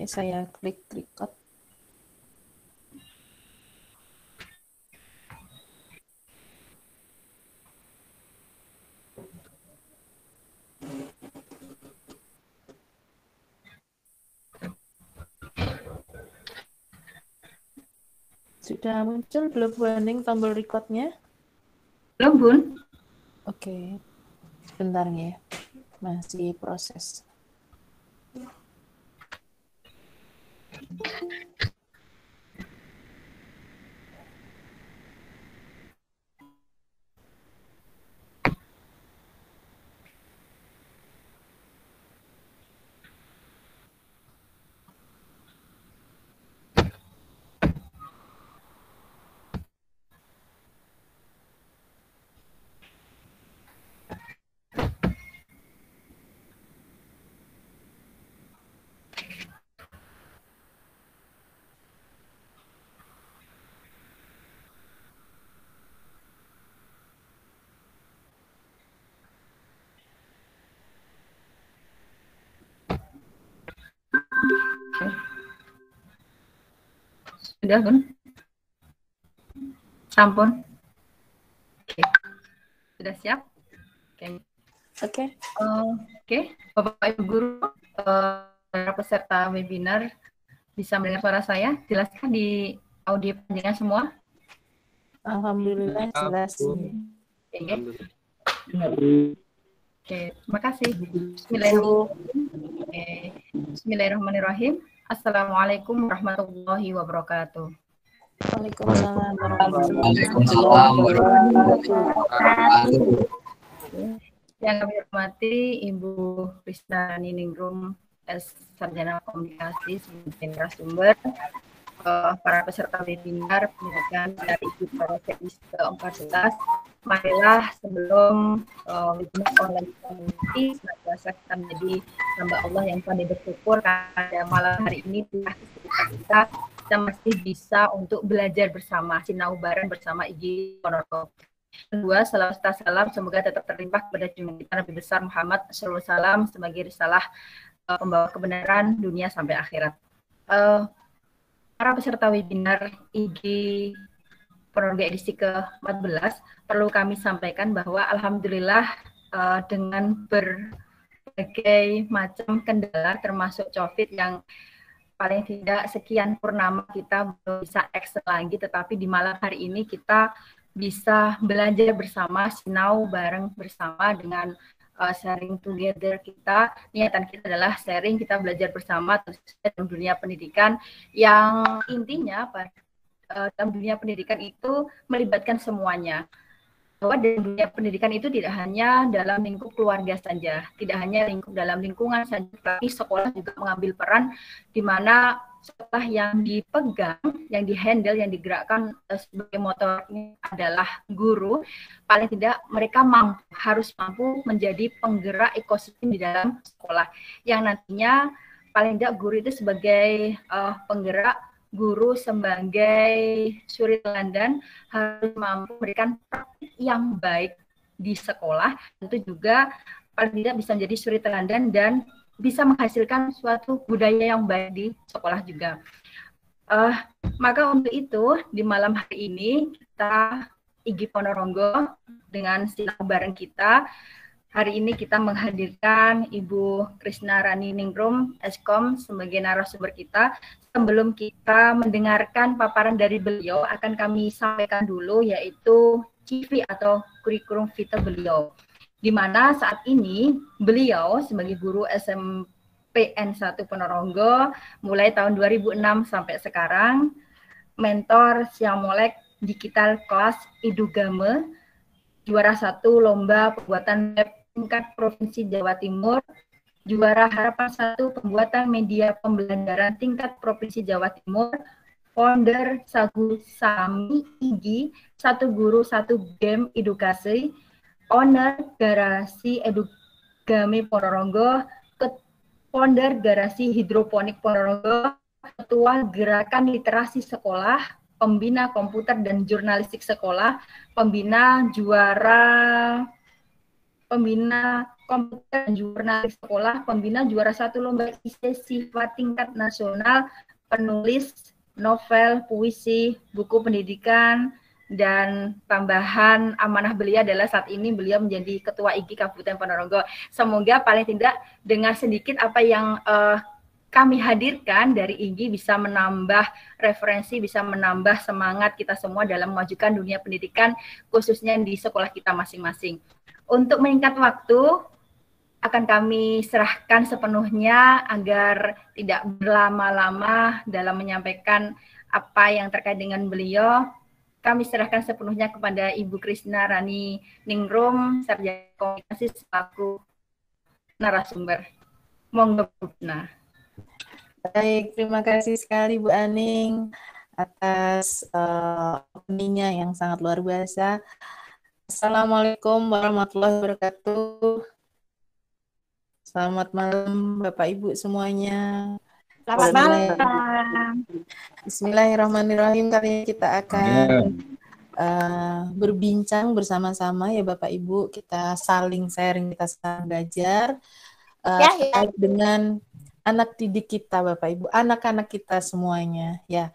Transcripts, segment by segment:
Oke, saya klik record. Sudah muncul belum warning tombol recordnya? Belum, Bun. Oke, sebentar ya, masih proses. Sudah, Bun? Sampun. Oke. Sudah siap? Oke. Oke, Bapak Ibu Guru, para peserta webinar bisa mendengar suara saya? Jelaskan di audio panjenengan semua? Alhamdulillah jelas. Oke, terima kasih. Bismillahirrahmanirrahim. Bismillahirrahmanirrahim. Assalamualaikum warahmatullahi wabarakatuh. Waalaikumsalam warahmatullahi wabarakatuh. Yang kami hormati Ibu Krisna Niningrum, Sarjana Komunikasi sebagai narasumber, para peserta webinar pendidikan dari Ibu Provinsi ke-14. Marilah sebelum webinar online community, senantiasa kita menjadi hamba Allah yang pandai bersyukur pada malam hari ini kita masih bisa untuk belajar bersama, sinau bareng bersama IGI Ponorogo. Kedua, salam semoga tetap terlimpah kepada junjungan kita Nabi besar Muhammad SAW sebagai risalah pembawa kebenaran dunia sampai akhirat. Para peserta webinar IGI Ponorogo edisi ke-14, perlu kami sampaikan bahwa alhamdulillah dengan berbagai macam kendala termasuk COVID yang paling tidak sekian purnama kita belum bisa eksis lagi, tetapi di malam hari ini kita bisa belajar bersama, sinau bareng bersama dengan sharing together kita. Niatan kita adalah sharing, kita belajar bersama dalam dunia pendidikan yang intinya dalam dunia pendidikan itu melibatkan semuanya. Bahwa dalam dunia pendidikan itu tidak hanya dalam lingkup keluarga saja, tidak hanya dalam lingkungan saja, tapi sekolah juga mengambil peran di mana sekolah yang dipegang, yang dihandle, yang digerakkan sebagai motor ini adalah guru. Paling tidak mereka harus mampu menjadi penggerak ekosistem di dalam sekolah, yang nantinya paling tidak guru itu sebagai penggerak, guru sebagai suri teladan harus mampu memberikan praktik yang baik di sekolah, tentu juga paling tidak bisa menjadi suri teladan dan bisa menghasilkan suatu budaya yang baik di sekolah juga. Maka untuk itu di malam hari ini kita IGI Ponorogo dengan sinau bareng kita. Hari ini kita menghadirkan Ibu Krisna Niningrum, Eskom, sebagai narasumber kita. Sebelum kita mendengarkan paparan dari beliau, akan kami sampaikan dulu yaitu CV atau kurikulum vitae beliau. Di mana saat ini beliau sebagai guru SMPN 1 Ponorogo mulai tahun 2006 sampai sekarang, mentor Siamolek Digital Kelas Idugame, juara 1 lomba pembuatan web tingkat Provinsi Jawa Timur, juara harapan 1 pembuatan media pembelajaran tingkat Provinsi Jawa Timur, founder Sagu Sami IGI, 1 guru 1 game edukasi, owner Garasi Edugame Ponorogo, founder Garasi Hidroponik Ponorogo, ketua Gerakan Literasi Sekolah, pembina komputer dan jurnalistik sekolah, pembina juara pembina komputer dan jurnalis sekolah, pembina juara 1 lomba siswa tingkat nasional, penulis novel, puisi, buku pendidikan, dan tambahan amanah beliau adalah saat ini beliau menjadi Ketua IGI Kabupaten Ponorogo. Semoga paling tidak dengan sedikit apa yang kami hadirkan dari IGI bisa menambah referensi, bisa menambah semangat kita semua dalam memajukan dunia pendidikan, khususnya di sekolah kita masing-masing. Untuk meningkat waktu, akan kami serahkan sepenuhnya agar tidak berlama-lama dalam menyampaikan apa yang terkait dengan beliau. Kami serahkan sepenuhnya kepada Ibu Krisna Rani Ningrum, Sarjana Komunikasi selaku narasumber. Monggo, Bu Krisna. Baik, terima kasih sekali Bu Aning atas openingnya yang sangat luar biasa. Assalamualaikum warahmatullahi wabarakatuh. Selamat malam Bapak Ibu semuanya. Selamat malam. Bismillahirrahmanirrahim. Kali ini kita akan berbincang bersama-sama ya Bapak Ibu. Kita saling sharing, kita saling belajar terkait dengan anak didik kita Bapak Ibu, anak-anak kita semuanya ya.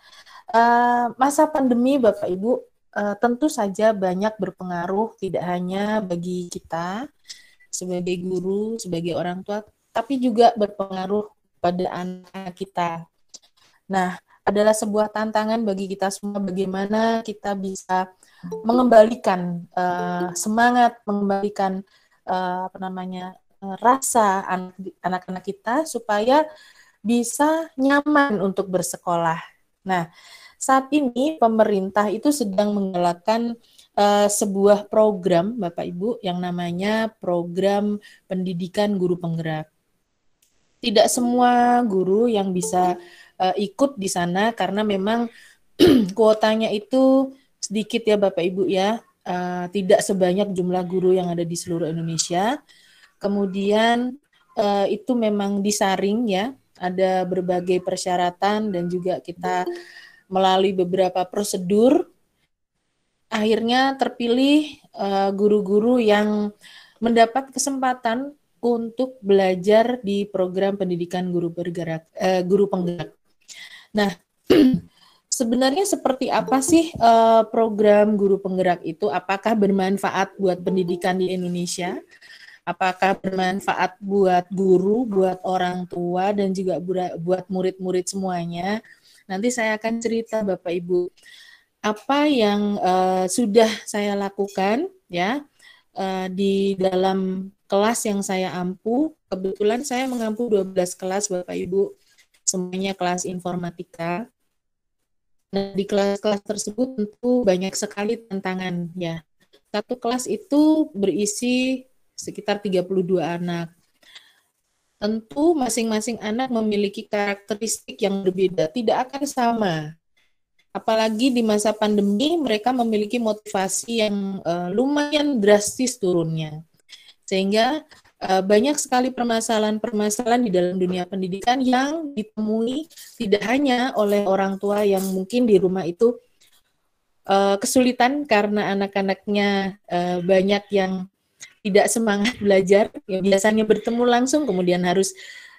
Masa pandemi Bapak Ibu tentu saja banyak berpengaruh, tidak hanya bagi kita sebagai guru, sebagai orang tua, tapi juga berpengaruh pada anak kita. Nah, adalah sebuah tantangan bagi kita semua bagaimana kita bisa mengembalikan semangat, mengembalikan rasa anak-anak kita supaya bisa nyaman untuk bersekolah. Nah, saat ini pemerintah itu sedang menggalakkan sebuah program, Bapak Ibu, yang namanya Program Pendidikan Guru Penggerak. Tidak semua guru yang bisa ikut di sana karena memang kuotanya itu sedikit ya Bapak Ibu ya, tidak sebanyak jumlah guru yang ada di seluruh Indonesia. Kemudian itu memang disaring ya, ada berbagai persyaratan dan juga kita melalui beberapa prosedur, akhirnya terpilih guru-guru yang mendapat kesempatan untuk belajar di program pendidikan guru penggerak. Nah, sebenarnya seperti apa sih program guru penggerak itu? Apakah bermanfaat buat pendidikan di Indonesia? Apakah bermanfaat buat guru, buat orang tua, dan juga buat murid-murid semuanya? Nanti saya akan cerita Bapak Ibu apa yang sudah saya lakukan ya di dalam kelas yang saya ampu. Kebetulan saya mengampu 12 kelas Bapak Ibu, semuanya kelas informatika. Nah, di kelas-kelas tersebut tentu banyak sekali tantangan ya. Satu kelas itu berisi sekitar 32 anak. Tentu masing-masing anak memiliki karakteristik yang berbeda, tidak akan sama. Apalagi di masa pandemi, mereka memiliki motivasi yang lumayan drastis turunnya. Sehingga banyak sekali permasalahan-permasalahan di dalam dunia pendidikan yang ditemui tidak hanya oleh orang tua yang mungkin di rumah itu kesulitan karena anak-anaknya banyak yang tidak semangat belajar, yang biasanya bertemu langsung kemudian harus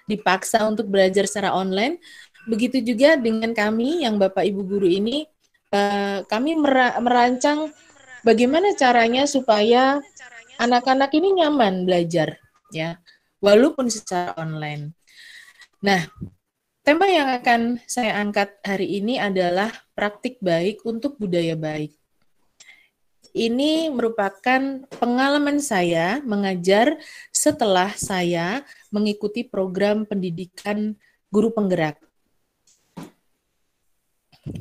dipaksa untuk belajar secara online. Begitu juga dengan kami yang Bapak Ibu guru ini, kami merancang bagaimana caranya supaya anak-anak ini nyaman belajar, ya, walaupun secara online. Nah, tema yang akan saya angkat hari ini adalah praktik baik untuk budaya baik. Ini merupakan pengalaman saya mengajar setelah saya mengikuti program pendidikan guru penggerak.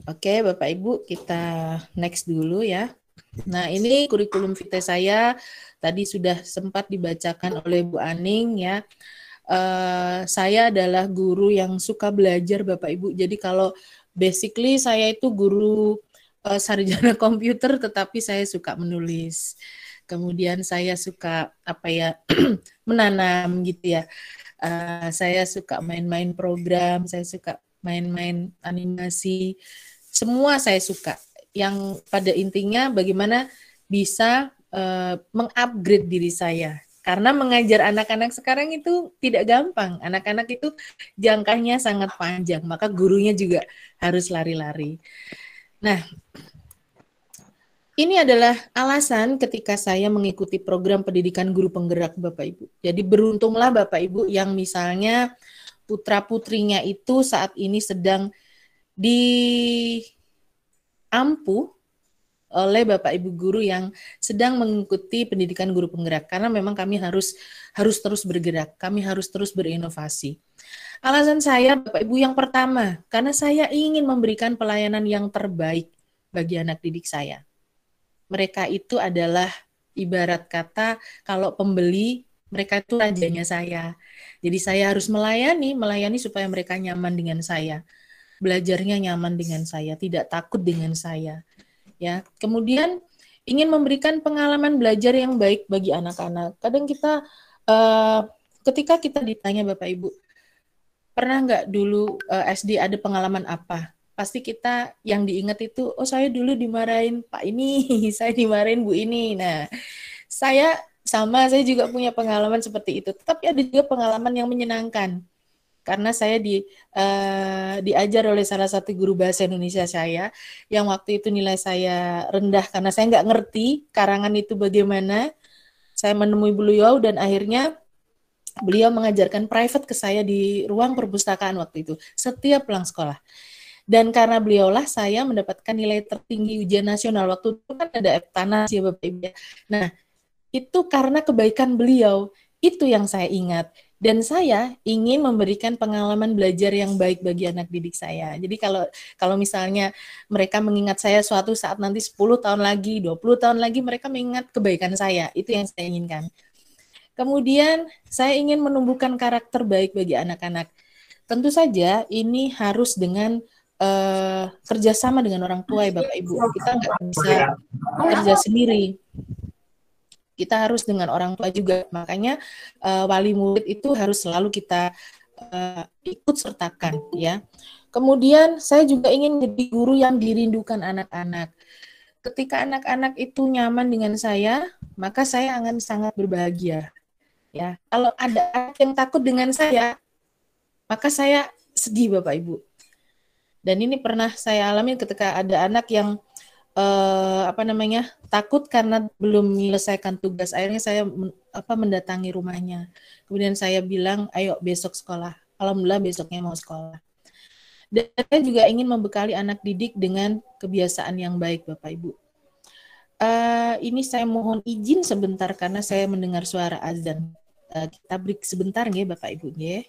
Oke, Bapak Ibu, kita next dulu ya. Nah, ini kurikulum vitae saya tadi sudah sempat dibacakan oleh Bu Aning ya. Saya adalah guru yang suka belajar Bapak Ibu. Jadi kalau basically saya itu guru sarjana komputer, tetapi saya suka menulis. Kemudian saya suka menanam gitu ya. Saya suka main-main program, saya suka main-main animasi. Semua saya suka. Yang pada intinya bagaimana bisa mengupgrade diri saya. Karena mengajar anak-anak sekarang itu tidak gampang. Anak-anak itu jangkanya sangat panjang, maka gurunya juga harus lari-lari. Nah, ini adalah alasan ketika saya mengikuti program pendidikan guru penggerak Bapak Ibu. Jadi beruntunglah Bapak Ibu yang misalnya putra-putrinya itu saat ini sedang diampu oleh Bapak Ibu guru yang sedang mengikuti pendidikan guru penggerak, karena memang kami harus terus bergerak, kami harus terus berinovasi. Alasan saya Bapak Ibu yang pertama, karena saya ingin memberikan pelayanan yang terbaik bagi anak didik saya. Mereka itu adalah ibarat kata kalau pembeli, mereka itu rajanya saya. Jadi saya harus melayani supaya mereka nyaman dengan saya. Belajarnya nyaman dengan saya, tidak takut dengan saya. Ya, kemudian ingin memberikan pengalaman belajar yang baik bagi anak-anak. Kadang kita ketika kita ditanya Bapak Ibu, pernah nggak dulu SD ada pengalaman apa? Pasti kita yang diingat itu, oh saya dulu dimarahin Pak ini, saya dimarahin Bu ini. Nah, saya saya juga punya pengalaman seperti itu. Tetapi ada juga pengalaman yang menyenangkan. Karena saya diajar oleh salah satu guru bahasa Indonesia saya, yang waktu itu nilai saya rendah karena saya nggak ngerti karangan itu bagaimana. Saya menemui beliau dan akhirnya beliau mengajarkan private ke saya di ruang perpustakaan waktu itu, setiap pulang sekolah. Dan karena beliaulah saya mendapatkan nilai tertinggi ujian nasional. Waktu itu kan ada Eptanas ya Bapak Ibu. Nah, itu karena kebaikan beliau, itu yang saya ingat. Dan saya ingin memberikan pengalaman belajar yang baik bagi anak didik saya. Jadi kalau misalnya mereka mengingat saya suatu saat nanti 10 tahun lagi, 20 tahun lagi, mereka mengingat kebaikan saya. Itu yang saya inginkan. Kemudian saya ingin menumbuhkan karakter baik bagi anak-anak. Tentu saja ini harus dengan kerjasama dengan orang tua ya Bapak Ibu. Kita nggak bisa kerja sendiri. Kita harus dengan orang tua juga. Makanya wali murid itu harus selalu kita ikut sertakan ya. Kemudian saya juga ingin jadi guru yang dirindukan anak-anak. Ketika anak-anak itu nyaman dengan saya, maka saya akan sangat berbahagia. Ya, kalau ada anak yang takut dengan saya, maka saya sedih Bapak Ibu. Dan ini pernah saya alami ketika ada anak yang takut karena belum menyelesaikan tugas. Akhirnya saya mendatangi rumahnya. Kemudian saya bilang, ayo besok sekolah. Alhamdulillah besoknya mau sekolah. Dan saya juga ingin membekali anak didik dengan kebiasaan yang baik Bapak Ibu. Ini saya mohon izin sebentar karena saya mendengar suara azan. Kita break sebentar ya Bapak Ibu ya.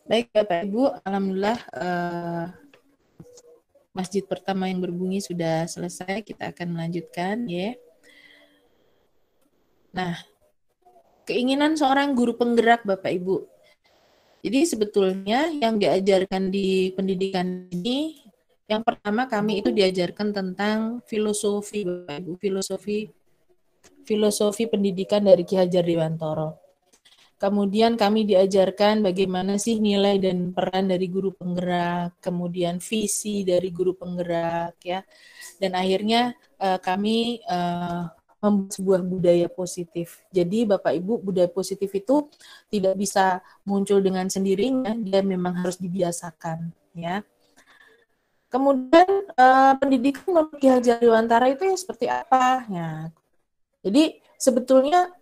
Baik Bapak Ibu, alhamdulillah masjid pertama yang berbunyi sudah selesai. Kita akan melanjutkan ya. Nah, keinginan seorang guru penggerak Bapak Ibu. Jadi sebetulnya yang diajarkan di pendidikan ini, yang pertama kami itu diajarkan tentang filosofi Bapak Ibu, filosofi pendidikan dari Ki Hajar Dewantoro. Kemudian kami diajarkan bagaimana sih nilai dan peran dari guru penggerak, kemudian visi dari guru penggerak ya. Dan akhirnya kami membuat sebuah budaya positif. Jadi Bapak Ibu, budaya positif itu tidak bisa muncul dengan sendirinya, dia memang harus dibiasakan ya. Kemudian pendidikan menurut Ki Hajar Dewantara itu ya seperti apa? Ya. Jadi sebetulnya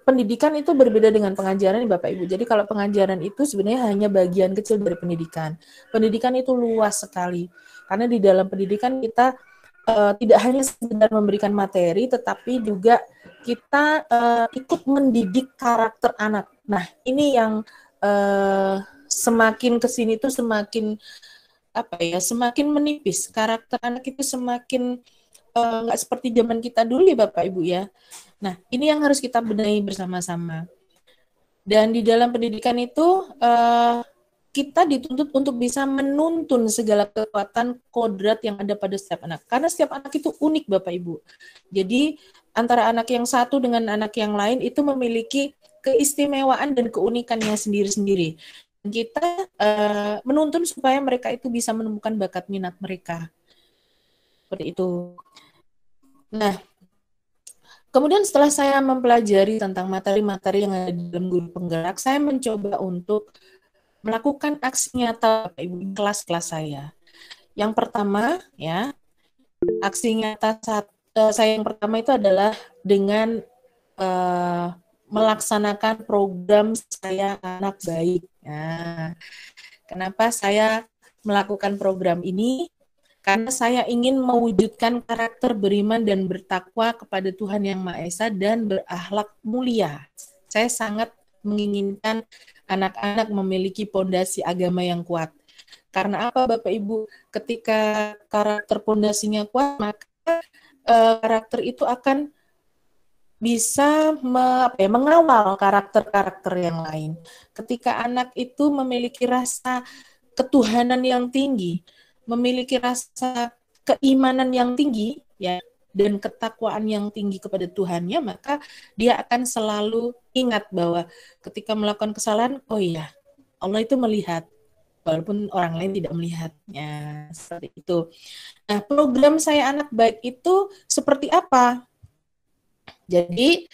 pendidikan itu berbeda dengan pengajaran Bapak Ibu. Jadi kalau pengajaran itu sebenarnya hanya bagian kecil dari pendidikan. Pendidikan itu luas sekali. Karena di dalam pendidikan kita tidak hanya sekedar memberikan materi, tetapi juga kita ikut mendidik karakter anak. Nah, ini yang semakin kesini tuh semakin semakin menipis. Karakter anak itu semakin nggak seperti zaman kita dulu ya Bapak Ibu ya. Nah, ini yang harus kita benahi bersama-sama. Dan di dalam pendidikan itu kita dituntut untuk bisa menuntun segala kekuatan kodrat yang ada pada setiap anak. Karena setiap anak itu unik Bapak Ibu. Jadi antara anak yang satu dengan anak yang lain itu memiliki keistimewaan dan keunikannya sendiri-sendiri. Kita menuntun supaya mereka itu bisa menemukan bakat minat mereka. Seperti itu. Nah, kemudian setelah saya mempelajari tentang materi-materi yang ada di dalam guru penggerak, saya mencoba untuk melakukan aksi nyata Bapak Ibu di kelas-kelas saya. Yang pertama, ya, aksi nyata saya yang pertama itu adalah dengan melaksanakan program Saya Anak Baik. Nah, kenapa saya melakukan program ini? Karena saya ingin mewujudkan karakter beriman dan bertakwa kepada Tuhan Yang Maha Esa dan berakhlak mulia. Saya sangat menginginkan anak-anak memiliki pondasi agama yang kuat. Karena apa Bapak Ibu? Ketika karakter pondasinya kuat, maka karakter itu akan bisa mengawal karakter-karakter yang lain. Ketika anak itu memiliki rasa ketuhanan yang tinggi, memiliki rasa keimanan yang tinggi ya dan ketakwaan yang tinggi kepada Tuhannya, maka dia akan selalu ingat bahwa ketika melakukan kesalahan, oh iya, Allah itu melihat walaupun orang lain tidak melihatnya. Seperti itu. Nah, program Saya Anak Baik itu seperti apa? Jadi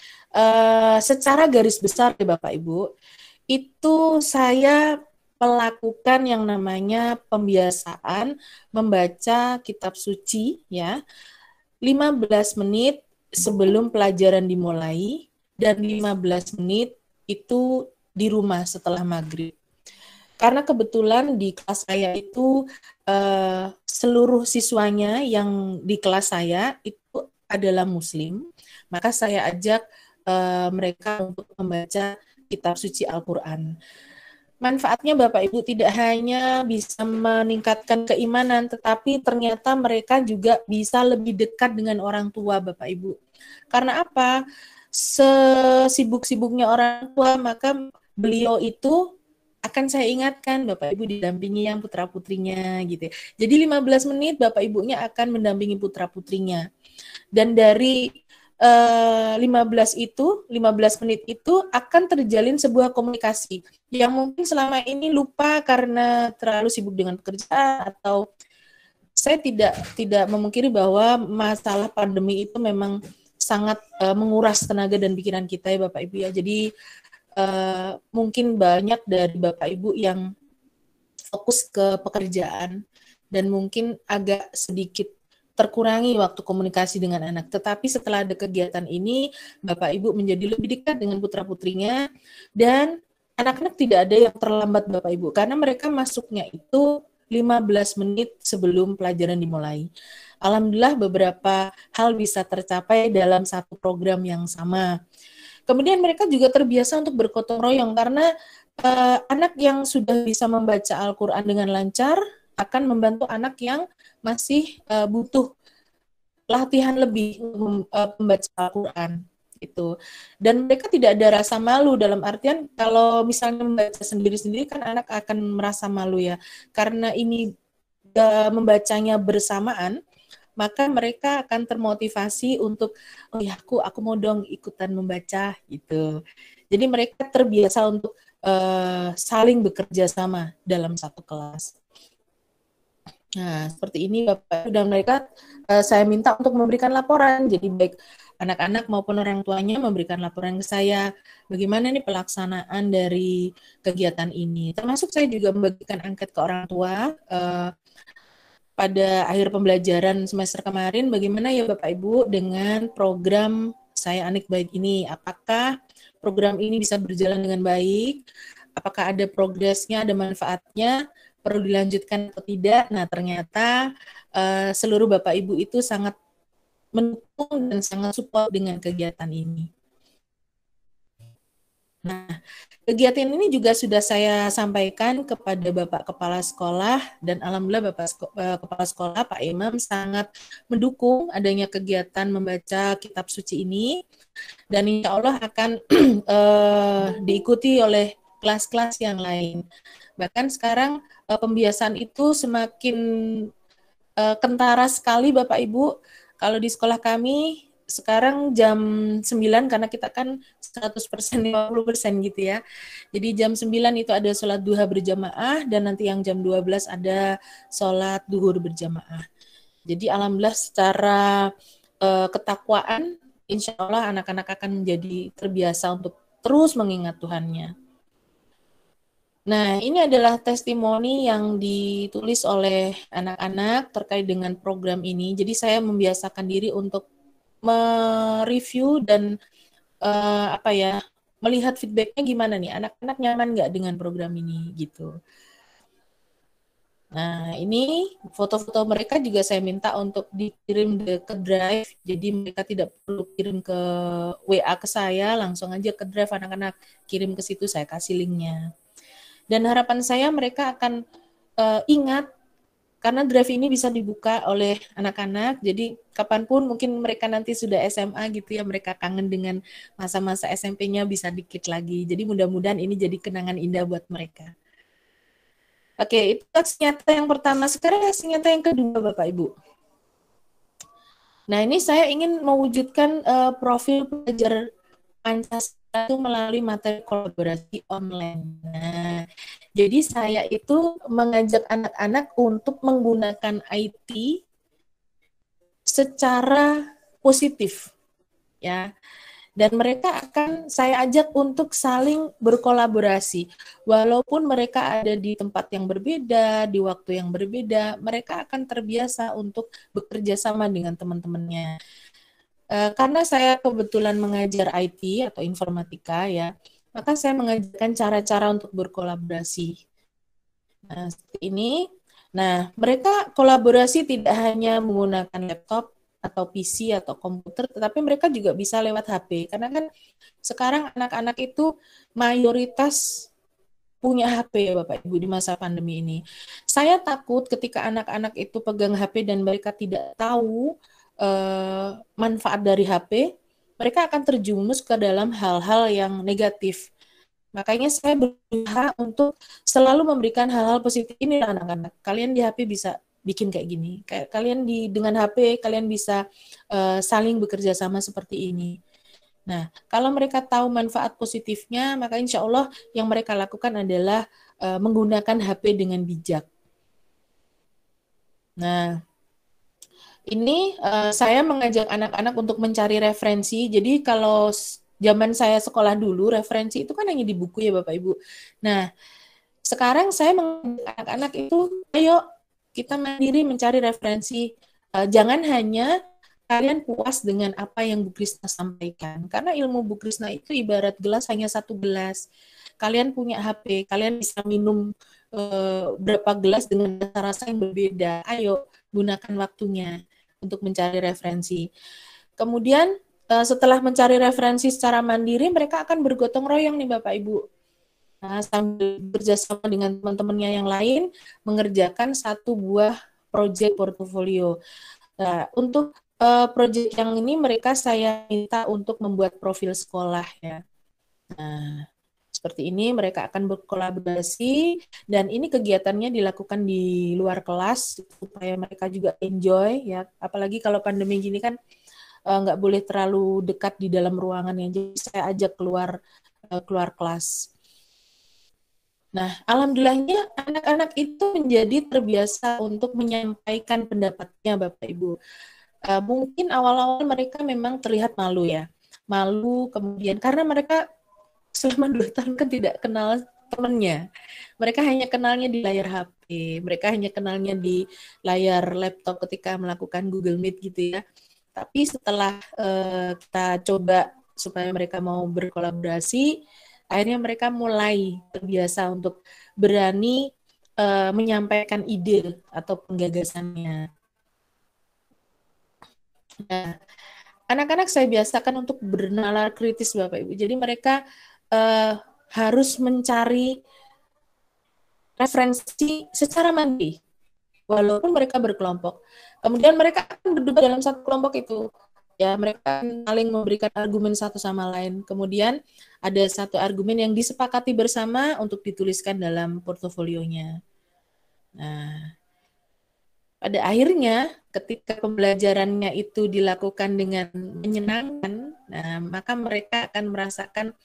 secara garis besar ya Bapak Ibu, itu saya melakukan yang namanya pembiasaan membaca kitab suci ya 15 menit sebelum pelajaran dimulai dan 15 menit itu di rumah setelah maghrib. Karena kebetulan di kelas saya itu seluruh siswanya yang di kelas saya itu adalah muslim, maka saya ajak mereka untuk membaca kitab suci Al-Quran. Manfaatnya Bapak Ibu tidak hanya bisa meningkatkan keimanan, tetapi ternyata mereka juga bisa lebih dekat dengan orang tua Bapak Ibu. Karena apa? Sesibuk-sibuknya orang tua, maka beliau itu akan saya ingatkan Bapak Ibu didampingi yang putra-putrinya gitu. Jadi 15 menit Bapak Ibunya akan mendampingi putra-putrinya. Dan dari 15 menit itu akan terjalin sebuah komunikasi yang mungkin selama ini lupa karena terlalu sibuk dengan pekerjaan, atau saya tidak memungkiri bahwa masalah pandemi itu memang sangat menguras tenaga dan pikiran kita ya Bapak Ibu ya. Jadi mungkin banyak dari Bapak Ibu yang fokus ke pekerjaan dan mungkin agak sedikit terkurangi waktu komunikasi dengan anak. Tetapi setelah ada kegiatan ini, Bapak Ibu menjadi lebih dekat dengan putra-putrinya, dan anak-anak tidak ada yang terlambat Bapak Ibu, karena mereka masuknya itu 15 menit sebelum pelajaran dimulai. Alhamdulillah beberapa hal bisa tercapai dalam satu program yang sama. Kemudian mereka juga terbiasa untuk bergotong royong, karena anak yang sudah bisa membaca Al-Quran dengan lancar akan membantu anak yang masih butuh latihan lebih membaca Al-Quran itu. Dan mereka tidak ada rasa malu, dalam artian kalau misalnya membaca sendiri-sendiri kan anak akan merasa malu ya. Karena ini membacanya bersamaan, maka mereka akan termotivasi untuk oh ya aku mau dong ikutan membaca gitu. Jadi mereka terbiasa untuk saling bekerja sama dalam satu kelas. Nah, seperti ini Bapak dan mereka saya minta untuk memberikan laporan. Jadi baik anak-anak maupun orang tuanya memberikan laporan ke saya bagaimana nih pelaksanaan dari kegiatan ini. Termasuk saya juga membagikan angket ke orang tua pada akhir pembelajaran semester kemarin, bagaimana ya Bapak Ibu dengan program Saya Anik Baik ini. Apakah program ini bisa berjalan dengan baik? Apakah ada progresnya, ada manfaatnya? Perlu dilanjutkan atau tidak? Nah, ternyata seluruh Bapak Ibu itu sangat mendukung dan sangat support dengan kegiatan ini. Nah, kegiatan ini juga sudah saya sampaikan kepada Bapak Kepala Sekolah dan alhamdulillah Bapak Kepala Sekolah Pak Imam sangat mendukung adanya kegiatan membaca kitab suci ini dan insya Allah akan diikuti oleh kelas-kelas yang lain. Bahkan sekarang pembiasaan itu semakin kentara sekali Bapak Ibu. Kalau di sekolah kami sekarang jam 9 karena kita kan 100% 50% gitu ya. Jadi jam 9 itu ada sholat duha berjamaah dan nanti yang jam 12 ada sholat duhur berjamaah. Jadi alhamdulillah secara ketakwaan insya Allah anak-anak akan menjadi terbiasa untuk terus mengingat Tuhannya. Nah, ini adalah testimoni yang ditulis oleh anak-anak terkait dengan program ini. Jadi saya membiasakan diri untuk mereview dan melihat feedbacknya gimana nih, anak-anak nyaman nggak dengan program ini gitu. Nah, ini foto-foto mereka juga saya minta untuk dikirim ke Drive, jadi mereka tidak perlu kirim ke WA ke saya, langsung aja ke Drive anak-anak kirim ke situ, saya kasih linknya. Dan harapan saya mereka akan ingat, karena Drive ini bisa dibuka oleh anak-anak, jadi kapanpun mungkin mereka nanti sudah SMA gitu ya, mereka kangen dengan masa-masa SMP-nya bisa dikit lagi. Jadi mudah-mudahan ini jadi kenangan indah buat mereka. Oke, itu aksi nyata yang pertama. Sekarang aksi nyata yang kedua, Bapak Ibu. Nah, ini saya ingin mewujudkan profil pelajar Pancasila itu melalui materi kolaborasi online. Nah, jadi saya itu mengajak anak-anak untuk menggunakan IT secara positif, ya. Dan mereka akan saya ajak untuk saling berkolaborasi. Walaupun mereka ada di tempat yang berbeda, di waktu yang berbeda, mereka akan terbiasa untuk bekerja sama dengan teman-temannya. Karena saya kebetulan mengajar IT atau informatika ya, maka saya mengajarkan cara-cara untuk berkolaborasi. Nah, seperti ini. Nah, mereka kolaborasi tidak hanya menggunakan laptop atau PC atau komputer, tetapi mereka juga bisa lewat HP. Karena kan sekarang anak-anak itu mayoritas punya HP ya Bapak Ibu di masa pandemi ini. Saya takut ketika anak-anak itu pegang HP dan mereka tidak tahu manfaat dari HP, mereka akan terjumus ke dalam hal-hal yang negatif. Makanya saya berusaha untuk selalu memberikan hal-hal positif ini anak-anak. Kalian di HP bisa bikin kayak gini. Kalian dengan HP kalian bisa saling bekerja sama seperti ini. Nah, kalau mereka tahu manfaat positifnya, maka insya Allah yang mereka lakukan adalah menggunakan HP dengan bijak. Nah, ini saya mengajak anak-anak untuk mencari referensi. Jadi kalau zaman saya sekolah dulu, referensi itu kan hanya di buku ya Bapak Ibu. Nah, sekarang saya mengajak anak-anak itu, ayo kita mandiri mencari referensi. Jangan hanya kalian puas dengan apa yang Bu Krisna sampaikan. Karena ilmu Bu Krisna itu ibarat gelas hanya satu gelas. Kalian punya HP, kalian bisa minum berapa gelas dengan rasa yang berbeda. Ayo, gunakan waktunya untuk mencari referensi. Kemudian setelah mencari referensi secara mandiri, mereka akan bergotong royong nih Bapak Ibu. Nah, sambil bekerjasama dengan teman-temannya yang lain mengerjakan satu buah proyek portofolio. Nah, untuk proyek yang ini mereka saya minta untuk membuat profil sekolah ya. Nah, seperti ini mereka akan berkolaborasi dan ini kegiatannya dilakukan di luar kelas supaya mereka juga enjoy ya. Apalagi kalau pandemi gini kan nggak boleh terlalu dekat di dalam ruangan ya. Jadi saya ajak keluar kelas. Nah, alhamdulillahnya anak-anak itu menjadi terbiasa untuk menyampaikan pendapatnya, Bapak Ibu. Mungkin awal-awal mereka memang terlihat malu ya, malu kemudian karena mereka selama 2 tahun kan tidak kenal temannya. Mereka hanya kenalnya di layar HP, mereka hanya kenalnya di layar laptop ketika melakukan Google Meet gitu ya. Tapi setelah kita coba supaya mereka mau berkolaborasi, akhirnya mereka mulai terbiasa untuk berani menyampaikan ide atau penggagasannya. Nah, anak-anak saya biasakan untuk bernalar kritis, Bapak Ibu. Jadi mereka harus mencari referensi secara mandiri, walaupun mereka berkelompok. Kemudian mereka akan berdebat dalam satu kelompok itu. Ya, mereka saling memberikan argumen satu sama lain. Kemudian ada satu argumen yang disepakati bersama untuk dituliskan dalam portofolionya. Nah, pada akhirnya ketika pembelajarannya itu dilakukan dengan menyenangkan, nah, maka mereka akan merasakan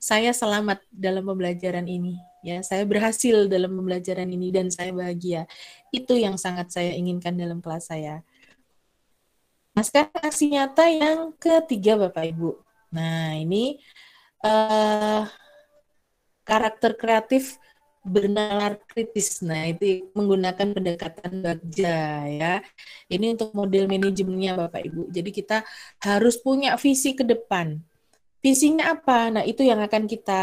saya selamat dalam pembelajaran ini. Ya, saya berhasil dalam pembelajaran ini dan saya bahagia. Itu yang sangat saya inginkan dalam kelas saya. Nah, sekarang aksi nyata yang ketiga, Bapak Ibu. Nah, ini karakter kreatif bernalar kritis. Nah, itu menggunakan pendekatan Bagja ya. Ini untuk model manajemennya Bapak Ibu. Jadi kita harus punya visi ke depan. Visinya apa? Nah, itu yang akan kita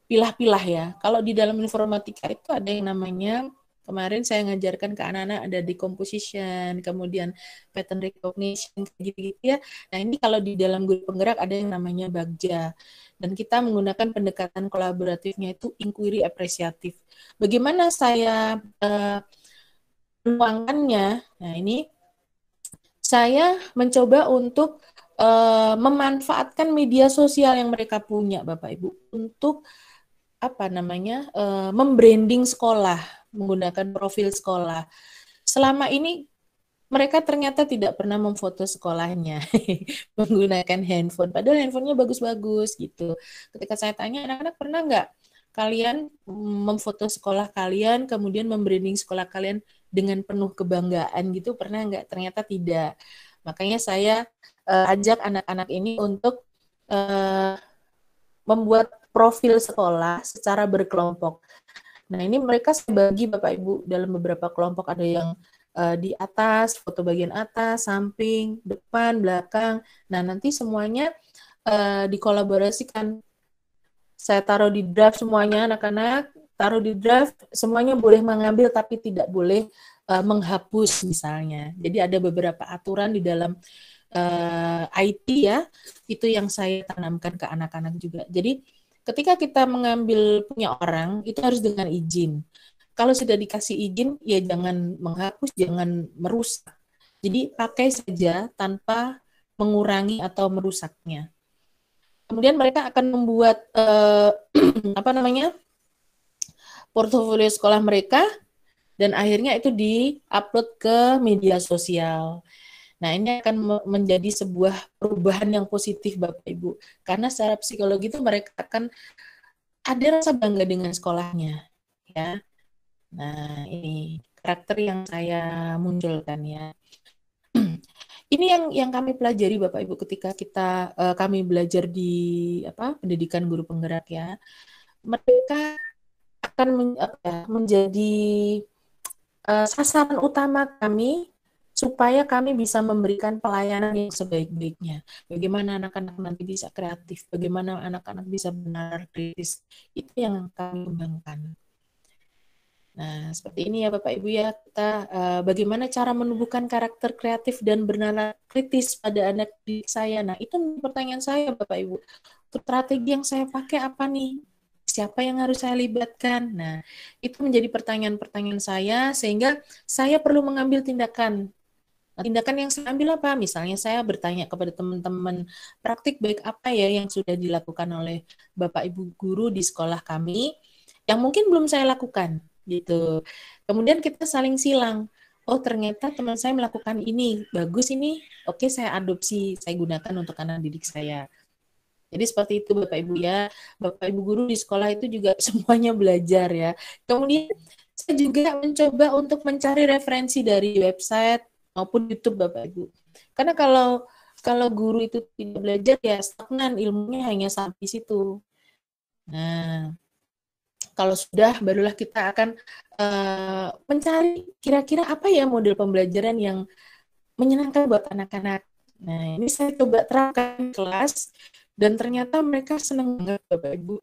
pilah-pilah ya. Kalau di dalam informatika itu ada yang namanya, kemarin saya ngajarkan ke anak-anak ada decomposition, kemudian pattern recognition, gitu-gitu ya. Nah, ini kalau di dalam guru penggerak ada yang namanya Bagja. Dan kita menggunakan pendekatan kolaboratifnya itu inquiry apresiatif. Bagaimana saya menuangkannya? Nah, ini saya mencoba untuk memanfaatkan media sosial yang mereka punya, Bapak Ibu, untuk apa namanya membranding sekolah menggunakan profil sekolah. Selama ini mereka ternyata tidak pernah memfoto sekolahnya menggunakan handphone, padahal handphonenya bagus-bagus gitu. Ketika saya tanya anak-anak pernah nggak kalian memfoto sekolah kalian, kemudian membranding sekolah kalian dengan penuh kebanggaan gitu, pernah nggak? Ternyata tidak. Makanya saya ajak anak-anak ini untuk membuat profil sekolah secara berkelompok. Nah, ini mereka saya bagi Bapak Ibu dalam beberapa kelompok, ada yang di atas, foto bagian atas, samping, depan, belakang. Nah, nanti semuanya dikolaborasikan. Saya taruh di draft semuanya, anak-anak taruh di draft, semuanya boleh mengambil tapi tidak boleh menghapus misalnya. Jadi ada beberapa aturan di dalam IT ya, itu yang saya tanamkan ke anak-anak juga. Jadi ketika kita mengambil punya orang, itu harus dengan izin. Kalau sudah dikasih izin, ya jangan menghapus, jangan merusak. Jadi pakai saja tanpa mengurangi atau merusaknya. Kemudian mereka akan membuat apa namanya portofolio sekolah mereka dan akhirnya itu di-upload ke media sosial. Nah, ini akan menjadi sebuah perubahan yang positif Bapak Ibu. Karena secara psikologi itu mereka akan ada rasa bangga dengan sekolahnya, ya. Nah, ini karakter yang saya munculkan ya. Ini yang kami pelajari Bapak Ibu ketika kami belajar di pendidikan guru penggerak ya. Mereka akan menjadi sasaran utama kami supaya kami bisa memberikan pelayanan yang sebaik-baiknya. Bagaimana anak-anak nanti bisa kreatif, bagaimana anak-anak bisa benar kritis, itu yang kami kembangkan. Nah, seperti ini ya Bapak Ibu ya, kita bagaimana cara menumbuhkan karakter kreatif dan bernalar kritis pada anak didik saya. Nah, itu pertanyaan saya Bapak Ibu. Strategi yang saya pakai apa nih? Siapa yang harus saya libatkan? Nah, itu menjadi pertanyaan-pertanyaan saya sehingga saya perlu mengambil tindakan. Nah, tindakan yang saya ambil apa? Misalnya saya bertanya kepada teman-teman, praktik baik apa ya yang sudah dilakukan oleh Bapak Ibu guru di sekolah kami yang mungkin belum saya lakukan gitu. Kemudian kita saling silang. Oh, ternyata teman saya melakukan ini, bagus ini. Oke, saya adopsi, saya gunakan untuk anak didik saya. Jadi seperti itu Bapak Ibu ya. Bapak Ibu guru di sekolah itu juga semuanya belajar ya. Kemudian saya juga mencoba untuk mencari referensi dari website maupun YouTube Bapak Ibu. Karena kalau kalau guru itu tidak belajar ya stagnan, ilmunya hanya sampai situ. Nah, kalau sudah barulah kita akan mencari kira-kira apa ya model pembelajaran yang menyenangkan buat anak-anak. Nah, ini saya coba terapkan di kelas dan ternyata mereka senang banget Bapak Ibu.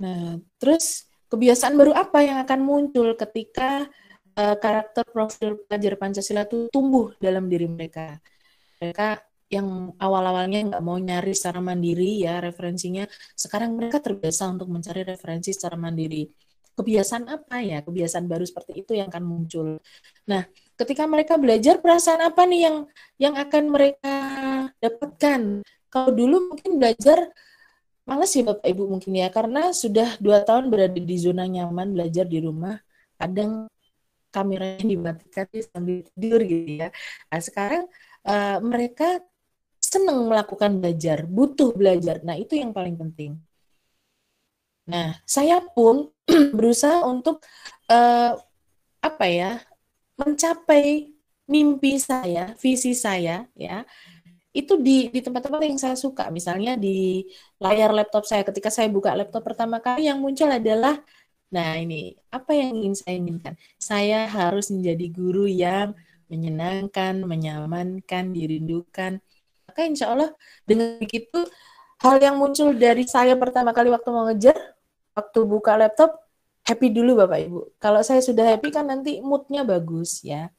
Nah, terus kebiasaan baru apa yang akan muncul ketika karakter profil pelajar Pancasila itu tumbuh dalam diri mereka. Mereka yang awal-awalnya nggak mau nyari secara mandiri ya referensinya, sekarang mereka terbiasa untuk mencari referensi secara mandiri. Kebiasaan apa ya? Kebiasaan baru seperti itu yang akan muncul. Nah, ketika mereka belajar, perasaan apa nih yang akan mereka dapatkan? Kalau dulu mungkin belajar males sih Bapak Ibu mungkin ya, karena sudah 2 tahun berada di zona nyaman belajar di rumah, kadang kameranya dimatikan sambil tidur gitu ya. Nah, sekarang mereka senang melakukan belajar, butuh belajar. Nah, itu yang paling penting. Nah, saya pun berusaha untuk apa ya, mencapai mimpi saya, visi saya ya. Itu di tempat-tempat yang saya suka. Misalnya di layar laptop saya ketika saya buka laptop pertama kali yang muncul adalah nah ini, apa yang ingin saya inginkan? Saya harus menjadi guru yang menyenangkan, menyamankan, dirindukan. Maka insya Allah dengan begitu, hal yang muncul dari saya pertama kali waktu mau ngejar, waktu buka laptop, happy dulu Bapak Ibu. Kalau saya sudah happy kan nanti moodnya bagus ya.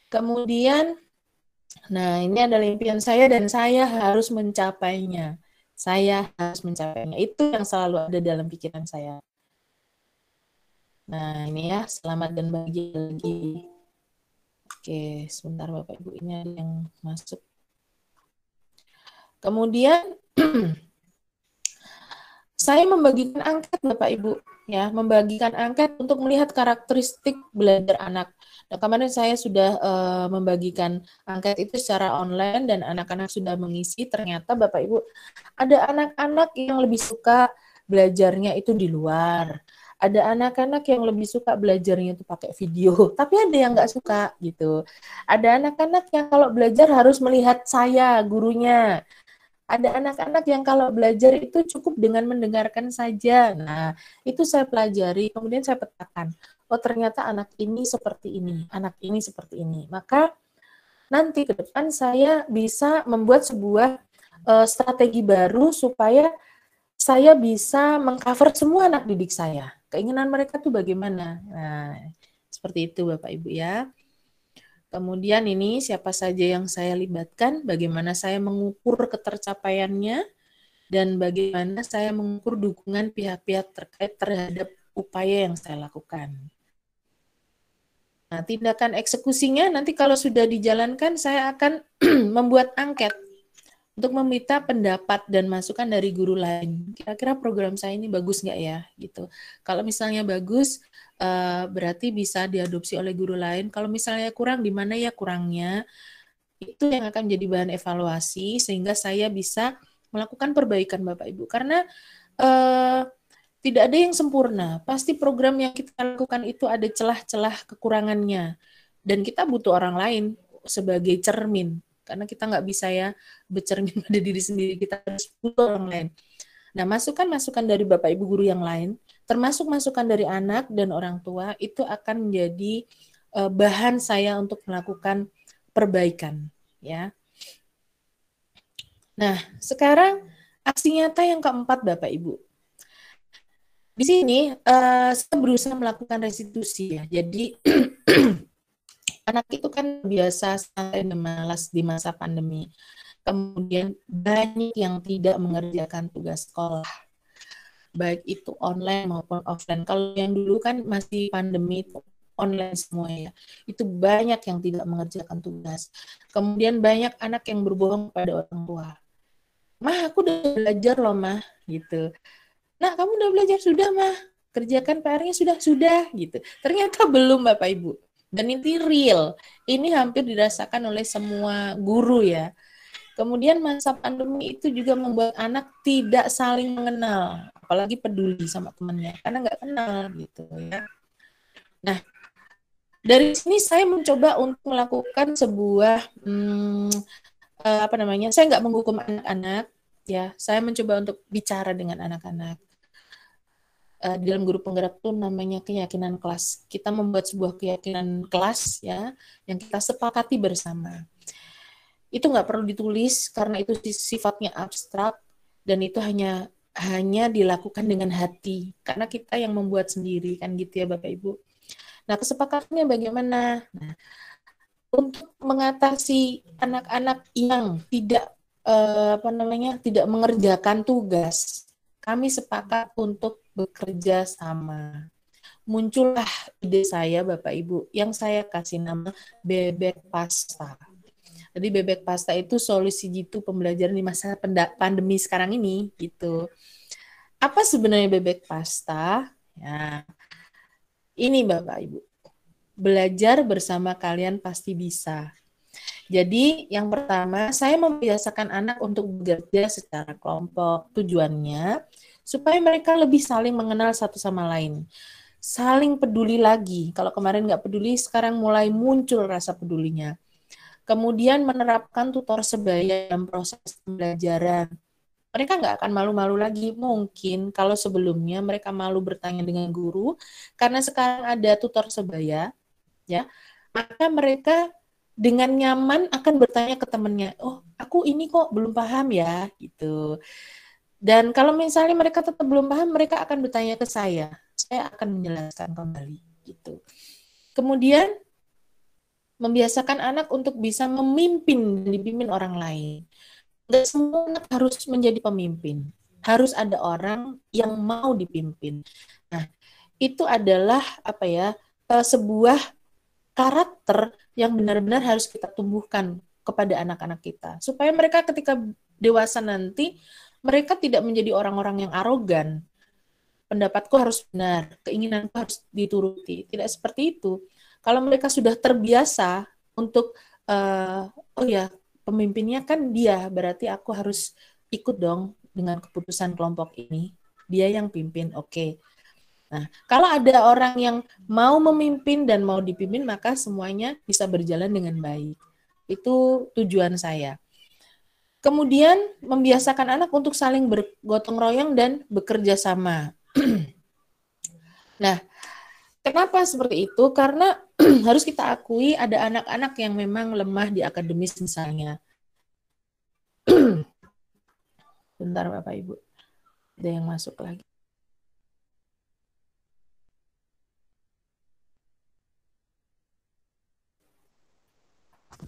Kemudian, nah ini adalah impian saya dan saya harus mencapainya. Saya harus mencapainya. Itu yang selalu ada dalam pikiran saya. Nah, ini ya, selamat dan bahagia lagi. Oke, sebentar Bapak Ibu, ini ada yang masuk. Kemudian, saya membagikan angket Bapak Ibu, ya, membagikan angket untuk melihat karakteristik belajar anak. Nah, kemarin saya sudah membagikan angket itu secara online dan anak-anak sudah mengisi. Ternyata Bapak Ibu, ada anak-anak yang lebih suka belajarnya itu di luar. Ada anak-anak yang lebih suka belajarnya itu pakai video, tapi ada yang nggak suka gitu. Ada anak-anak yang kalau belajar harus melihat saya, gurunya. Ada anak-anak yang kalau belajar itu cukup dengan mendengarkan saja. Nah, itu saya pelajari, kemudian saya petakan. Oh, ternyata anak ini seperti ini, anak ini seperti ini. Maka nanti ke depan saya bisa membuat sebuah strategi baru supaya saya bisa mengcover semua anak didik saya. Keinginan mereka tuh bagaimana? Nah, seperti itu Bapak Ibu ya. Kemudian ini siapa saja yang saya libatkan, bagaimana saya mengukur ketercapaiannya, dan bagaimana saya mengukur dukungan pihak-pihak terkait terhadap upaya yang saya lakukan. Nah, tindakan eksekusinya nanti kalau sudah dijalankan, saya akan membuat angket untuk meminta pendapat dan masukan dari guru lain. Kira-kira program saya ini bagus nggak ya? Gitu. Kalau misalnya bagus, berarti bisa diadopsi oleh guru lain. Kalau misalnya kurang, di mana ya kurangnya? Itu yang akan jadi bahan evaluasi sehingga saya bisa melakukan perbaikan Bapak Ibu. Karena tidak ada yang sempurna. Pasti program yang kita lakukan itu ada celah-celah kekurangannya. Dan kita butuh orang lain sebagai cermin. Karena kita nggak bisa ya bercermin pada diri sendiri, kita harus butuh orang lain. Nah, masukan-masukan dari Bapak Ibu guru yang lain, termasuk masukan dari anak dan orang tua, itu akan menjadi bahan saya untuk melakukan perbaikan. Ya. Nah, sekarang aksi nyata yang keempat Bapak Ibu. Di sini saya berusaha melakukan restitusi ya. Jadi anak itu kan biasa santai dan malas di masa pandemi. Kemudian banyak yang tidak mengerjakan tugas sekolah. baik itu online maupun offline. Kalau yang dulu kan masih pandemi itu online semua ya, itu banyak yang tidak mengerjakan tugas. Kemudian banyak anak yang berbohong pada orang tua. Mah, aku udah belajar loh, Mah, gitu. Nah, kamu udah belajar? Sudah, Mah. Kerjakan PR-nya? Sudah, gitu. Ternyata belum, Bapak Ibu. Dan ini real. Ini hampir dirasakan oleh semua guru ya. Kemudian masa pandemi itu juga membuat anak tidak saling mengenal, apalagi peduli sama temannya, karena nggak kenal gitu ya. Nah, dari sini saya mencoba untuk melakukan sebuah saya nggak menghukum anak-anak ya, saya mencoba untuk bicara dengan anak-anak. Di dalam guru penggerak itu namanya keyakinan kelas. Kita membuat sebuah keyakinan kelas ya, yang kita sepakati bersama. Itu nggak perlu ditulis karena itu sifatnya abstrak dan itu hanya dilakukan dengan hati karena kita yang membuat sendiri kan gitu ya Bapak Ibu. Nah, kesepakatannya bagaimana? Nah, untuk mengatasi anak-anak yang tidak tidak mengerjakan tugas, kami sepakat untuk bekerja sama. Muncullah ide saya Bapak Ibu yang saya kasih nama bebek pasta. Jadi bebek pasta itu solusi jitu pembelajaran di masa pandemi sekarang ini gitu. Apa sebenarnya bebek pasta? Ya, ini Bapak Ibu. Belajar bersama kalian pasti bisa. Jadi yang pertama saya membiasakan anak untuk bekerja secara kelompok. Tujuannya supaya mereka lebih saling mengenal satu sama lain. Saling peduli lagi. Kalau kemarin nggak peduli, sekarang mulai muncul rasa pedulinya. Kemudian menerapkan tutor sebaya dalam proses pembelajaran. Mereka nggak akan malu-malu lagi. Mungkin kalau sebelumnya mereka malu bertanya dengan guru, karena sekarang ada tutor sebaya, ya, maka mereka dengan nyaman akan bertanya ke temannya, oh aku ini kok belum paham ya, gitu. Dan kalau misalnya mereka tetap belum paham, mereka akan bertanya ke saya akan menjelaskan kembali, gitu. Kemudian membiasakan anak untuk bisa memimpin dan dipimpin orang lain. Nggak semua anak harus menjadi pemimpin. Harus ada orang yang mau dipimpin. Nah, itu adalah sebuah karakter yang benar-benar harus kita tumbuhkan kepada anak-anak kita. Supaya mereka ketika dewasa nanti, mereka tidak menjadi orang-orang yang arogan. Pendapatku harus benar, keinginanku harus dituruti. Tidak seperti itu. Kalau mereka sudah terbiasa untuk pemimpinnya kan dia, berarti aku harus ikut dong dengan keputusan kelompok ini. Dia yang pimpin, oke. Nah, kalau ada orang yang mau memimpin dan mau dipimpin, maka semuanya bisa berjalan dengan baik. Itu tujuan saya. Kemudian membiasakan anak untuk saling bergotong royong dan bekerja sama. Nah, kenapa seperti itu? Karena harus kita akui ada anak-anak yang memang lemah di akademis misalnya. Bentar Bapak Ibu, ada yang masuk lagi.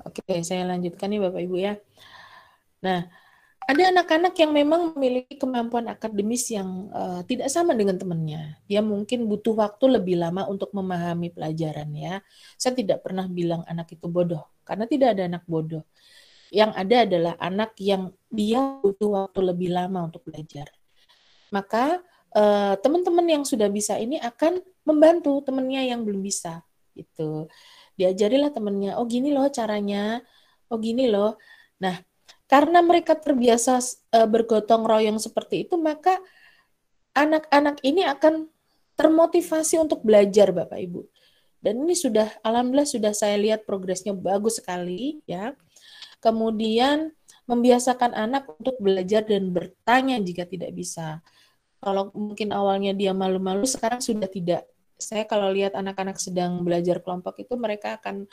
Oke, saya lanjutkan nih Bapak Ibu ya. Nah, ada anak-anak yang memang memiliki kemampuan akademis yang tidak sama dengan temannya. Dia mungkin butuh waktu lebih lama untuk memahami pelajaran ya. Saya tidak pernah bilang anak itu bodoh, karena tidak ada anak bodoh. Yang ada adalah anak yang dia butuh waktu lebih lama untuk belajar. Maka teman-teman yang sudah bisa ini akan membantu temannya yang belum bisa. Gitu. Diajarilah temannya, oh gini loh caranya, oh gini loh. Nah, karena mereka terbiasa bergotong royong seperti itu, maka anak-anak ini akan termotivasi untuk belajar, Bapak Ibu. Dan ini sudah, alhamdulillah sudah saya lihat progresnya bagus sekali, ya. Kemudian membiasakan anak untuk belajar dan bertanya jika tidak bisa. Kalau mungkin awalnya dia malu-malu, sekarang sudah tidak. Saya kalau lihat anak-anak sedang belajar kelompok itu, mereka akan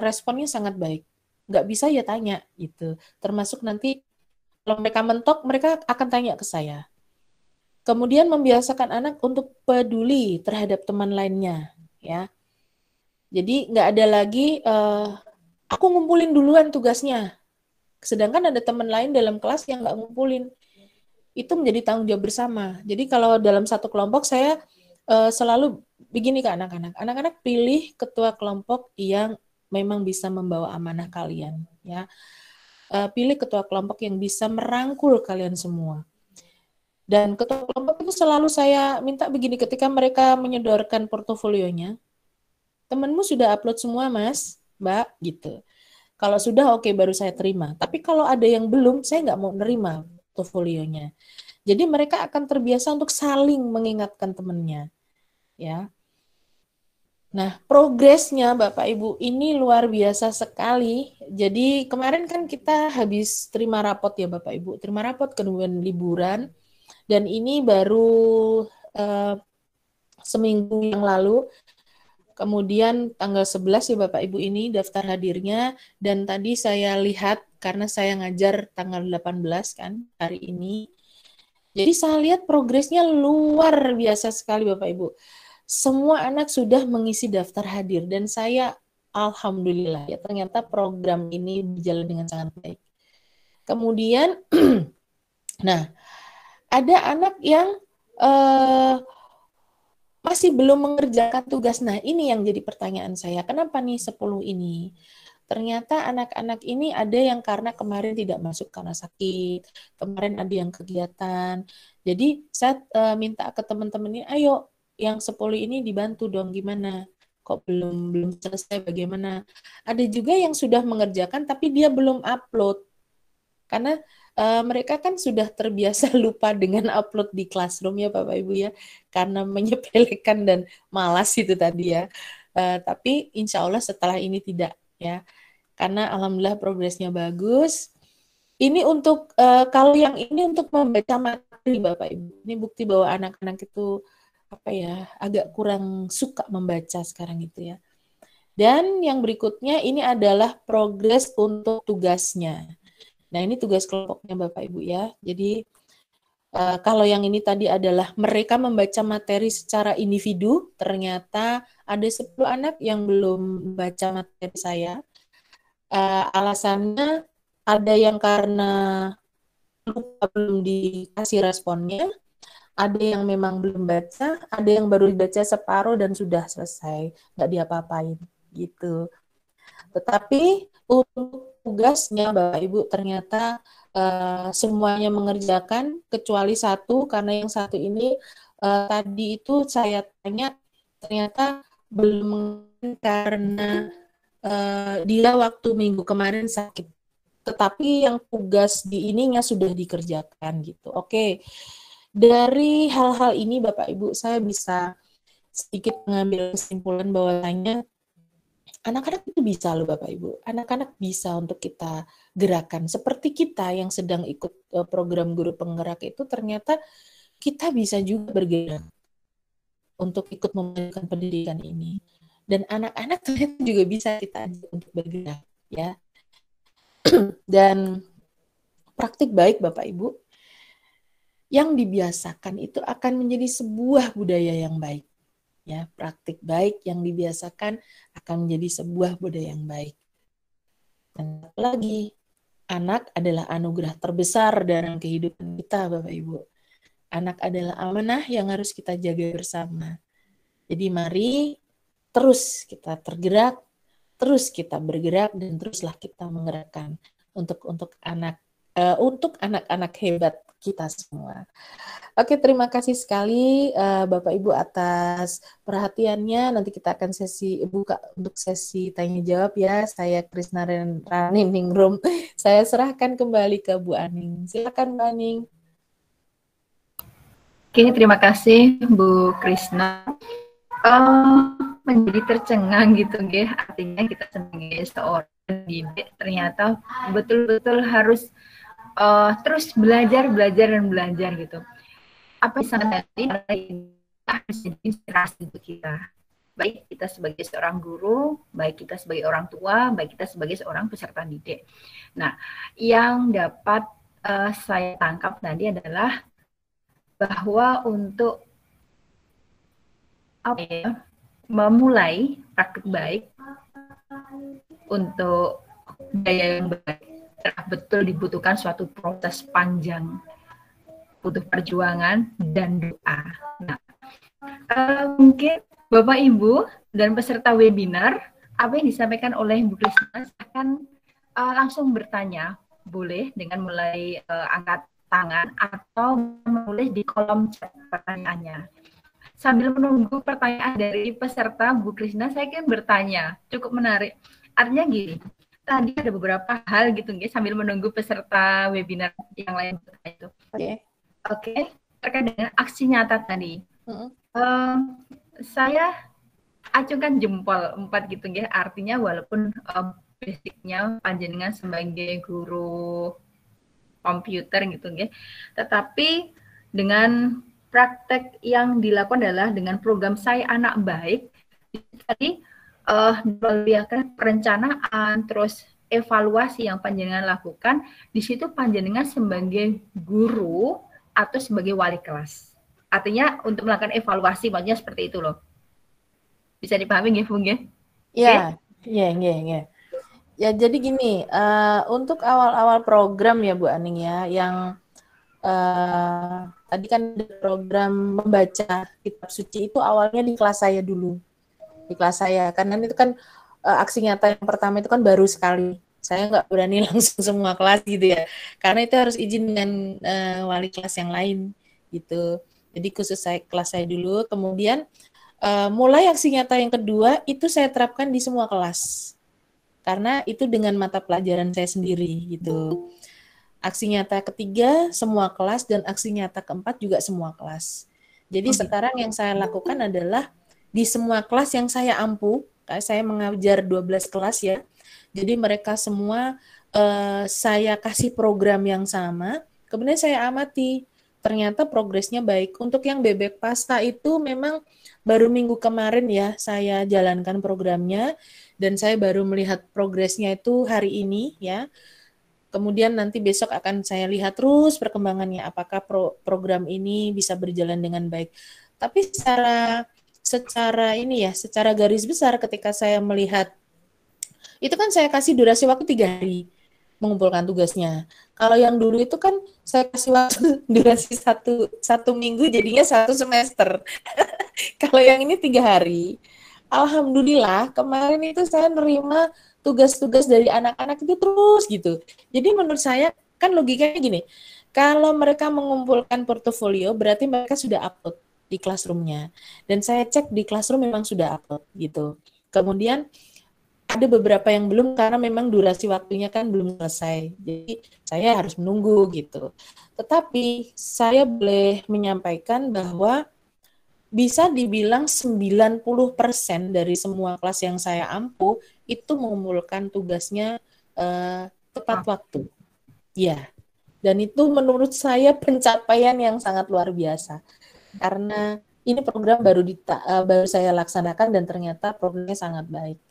responnya sangat baik. Nggak bisa ya tanya gitu. Termasuk nanti kalau mereka mentok, mereka akan tanya ke saya. Kemudian membiasakan anak untuk peduli terhadap teman lainnya, ya. Jadi nggak ada lagi aku ngumpulin duluan tugasnya. Sedangkan ada teman lain dalam kelas yang nggak ngumpulin. itu menjadi tanggung jawab bersama. Jadi kalau dalam satu kelompok saya selalu begini ke anak-anak. Anak-anak pilih ketua kelompok yang memang bisa membawa amanah kalian, ya. Pilih ketua kelompok yang bisa merangkul kalian semua. Dan ketua kelompok itu selalu saya minta begini ketika mereka menyodorkan portofolionya. Temanmu sudah upload semua, Mas, Mbak, gitu. Kalau sudah oke, baru saya terima. Tapi kalau ada yang belum, saya nggak mau nerima portofolionya. Jadi mereka akan terbiasa untuk saling mengingatkan temannya, ya. Nah, progresnya Bapak Ibu ini luar biasa sekali. Jadi kemarin kan kita habis terima rapot ya Bapak Ibu, terima rapot kemudian liburan, dan ini baru seminggu yang lalu. Kemudian tanggal 11 ya Bapak Ibu ini daftar hadirnya, dan tadi saya lihat karena saya ngajar tanggal 18 kan hari ini. Jadi saya lihat progresnya luar biasa sekali Bapak Ibu. Semua anak sudah mengisi daftar hadir dan saya alhamdulillah ya ternyata program ini berjalan dengan sangat baik. Kemudian nah, ada anak yang masih belum mengerjakan tugas. Nah, ini yang jadi pertanyaan saya. Kenapa nih 10 ini? Ternyata anak-anak ini ada yang karena kemarin tidak masuk karena sakit, kemarin ada yang kegiatan. Jadi saya minta ke teman-teman ini, ayo yang 10 ini dibantu dong, gimana? Kok belum selesai, bagaimana? Ada juga yang sudah mengerjakan tapi dia belum upload. Karena mereka kan sudah terbiasa lupa dengan upload di Classroom ya Bapak Ibu ya, karena menyepelekan dan malas itu tadi ya. Tapi insya Allah setelah ini tidak ya, karena alhamdulillah progresnya bagus. Ini untuk kalau yang ini untuk membaca materi Bapak Ibu. Ini bukti bahwa anak-anak itu apa ya, agak kurang suka membaca sekarang itu ya. Dan yang berikutnya ini adalah progres untuk tugasnya. Nah, ini tugas kelompoknya Bapak Ibu ya. Jadi kalau yang ini tadi adalah mereka membaca materi secara individu, ternyata ada 10 anak yang belum baca materi saya. Alasannya ada yang karena lupa, belum dikasih responnya, ada yang memang belum baca, ada yang baru dibaca separuh dan sudah selesai, nggak diapa-apain gitu. Tetapi untuk tugasnya Bapak Ibu ternyata semuanya mengerjakan kecuali satu, karena yang satu ini tadi itu saya tanya ternyata belum, karena dia waktu minggu kemarin sakit. Tetapi yang tugas di ininya sudah dikerjakan gitu. Oke. Dari hal-hal ini Bapak Ibu saya bisa sedikit mengambil kesimpulan bahwasanya anak-anak itu bisa loh Bapak Ibu. Anak-anak bisa untuk kita gerakan. Seperti kita yang sedang ikut program guru penggerak itu, ternyata kita bisa juga bergerak untuk ikut memajukan pendidikan ini. Dan anak-anak ternyata juga bisa kita ajak untuk bergerak ya. Dan praktik baik Bapak Ibu yang dibiasakan itu akan menjadi sebuah budaya yang baik. Ya, praktik baik yang dibiasakan akan menjadi sebuah budaya yang baik. Dan lagi, anak adalah anugerah terbesar dalam kehidupan kita, Bapak Ibu. Anak adalah amanah yang harus kita jaga bersama. Jadi mari terus kita tergerak, terus kita bergerak, dan teruslah kita menggerakkan untuk anak-anak hebat kita semua. Oke, terima kasih sekali Bapak Ibu atas perhatiannya. Nanti kita akan buka untuk sesi tanya jawab ya. Saya Krisna Raningrum. Saya serahkan kembali ke Bu Aning. Silakan Bu Aning. Oke, terima kasih Bu Krisna. Menjadi tercengang gitu, artinya kita sebagai seorang didik ternyata betul-betul harus terus belajar gitu. Apa yang sangat harus jadi inspirasi untuk kita. Baik kita sebagai seorang guru, baik kita sebagai orang tua, baik kita sebagai seorang peserta didik. Nah, yang dapat saya tangkap tadi adalah bahwa untuk memulai praktik baik untuk budaya yang baik betul dibutuhkan suatu proses panjang. butuh perjuangan dan doa. Nah, mungkin Bapak Ibu dan peserta webinar, apa yang disampaikan oleh Bu Krisna akan langsung bertanya, boleh dengan mulai angkat tangan atau menulis di kolom chat pertanyaannya. Sambil menunggu pertanyaan dari peserta Bu Krisna, saya ingin bertanya, cukup menarik. Artinya gini, tadi ada beberapa hal gitu, sambil menunggu peserta webinar yang lain itu. Oke, terkait dengan aksi nyata tadi. Saya acungkan jempol 4 gitu, artinya walaupun basicnya panjenengan sebagai guru komputer gitu, tetapi dengan praktek yang dilakukan adalah dengan program Saya Anak Baik, tadi melihatkan perencanaan, terus evaluasi yang panjenengan lakukan, di situ panjenengan sebagai guru atau sebagai wali kelas. Artinya untuk melakukan evaluasi, maksudnya seperti itu loh. Bisa dipahami nggih, Bu? Iya, iya. Ya, jadi gini, untuk awal-awal program ya Bu Aning ya, yang tadi kan program membaca kitab suci itu awalnya di kelas saya dulu. Di kelas saya, karena itu kan aksi nyata yang pertama itu kan baru sekali. Saya nggak berani langsung semua kelas gitu ya, karena itu harus izin dengan wali kelas yang lain gitu. Jadi khusus kelas saya dulu, kemudian mulai aksi nyata yang kedua itu saya terapkan di semua kelas. Karena itu dengan mata pelajaran saya sendiri gitu. Aksi nyata ketiga semua kelas dan aksi nyata keempat juga semua kelas. Jadi sekarang yang saya lakukan adalah di semua kelas yang saya ampu, saya mengajar 12 kelas ya. Jadi mereka semua saya kasih program yang sama, kemudian saya amati. Ternyata progresnya baik. Untuk yang bebek pasta itu memang baru minggu kemarin ya saya jalankan programnya, dan saya baru melihat progresnya itu hari ini ya. Kemudian nanti besok akan saya lihat terus perkembangannya, apakah program ini bisa berjalan dengan baik. Tapi secara ini ya, secara garis besar ketika saya melihat, itu kan saya kasih durasi waktu 3 hari mengumpulkan tugasnya. Kalau yang dulu itu kan saya kasih waktu durasi satu minggu, jadinya 1 semester. Kalau yang ini 3 hari. Alhamdulillah kemarin itu saya nerima tugas-tugas dari anak-anak itu terus gitu. Jadi menurut saya kan logikanya gini, kalau mereka mengumpulkan portofolio berarti mereka sudah upload di classroom-nya. Dan saya cek di classroom memang sudah upload gitu. Kemudian ada beberapa yang belum karena memang durasi waktunya kan belum selesai. Jadi saya harus menunggu gitu. Tetapi saya boleh menyampaikan bahwa bisa dibilang 90% dari semua kelas yang saya ampu itu mengumpulkan tugasnya tepat waktu. Ya. Dan itu menurut saya pencapaian yang sangat luar biasa. Karena ini program baru saya laksanakan dan ternyata programnya sangat baik.